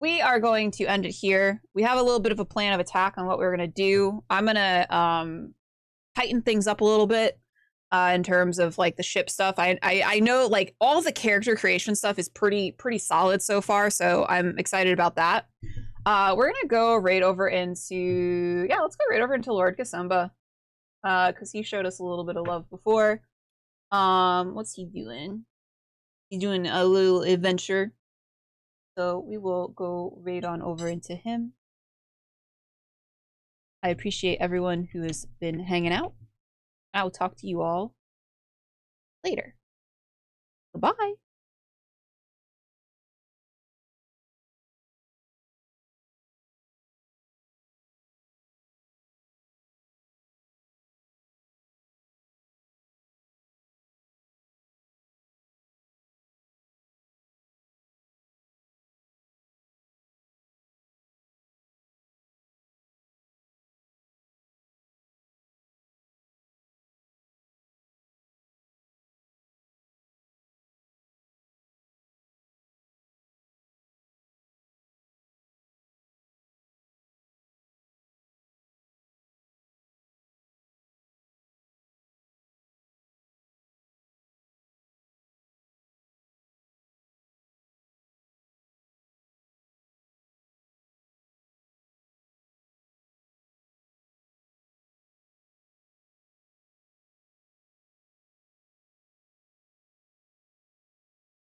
we are going to end it here. We have a little bit of a plan of attack on what we're going to do. I'm going to tighten things up a little bit in terms of like the ship stuff. I know like all the character creation stuff is pretty solid so far, so I'm excited about that. We're going to go right over into, let's go right over into Lord Kasumba. Because he showed us a little bit of love before. What's he doing? He's doing a little adventure. So we will go right on over into him. I appreciate everyone who has been hanging out. I will talk to you all later. Goodbye.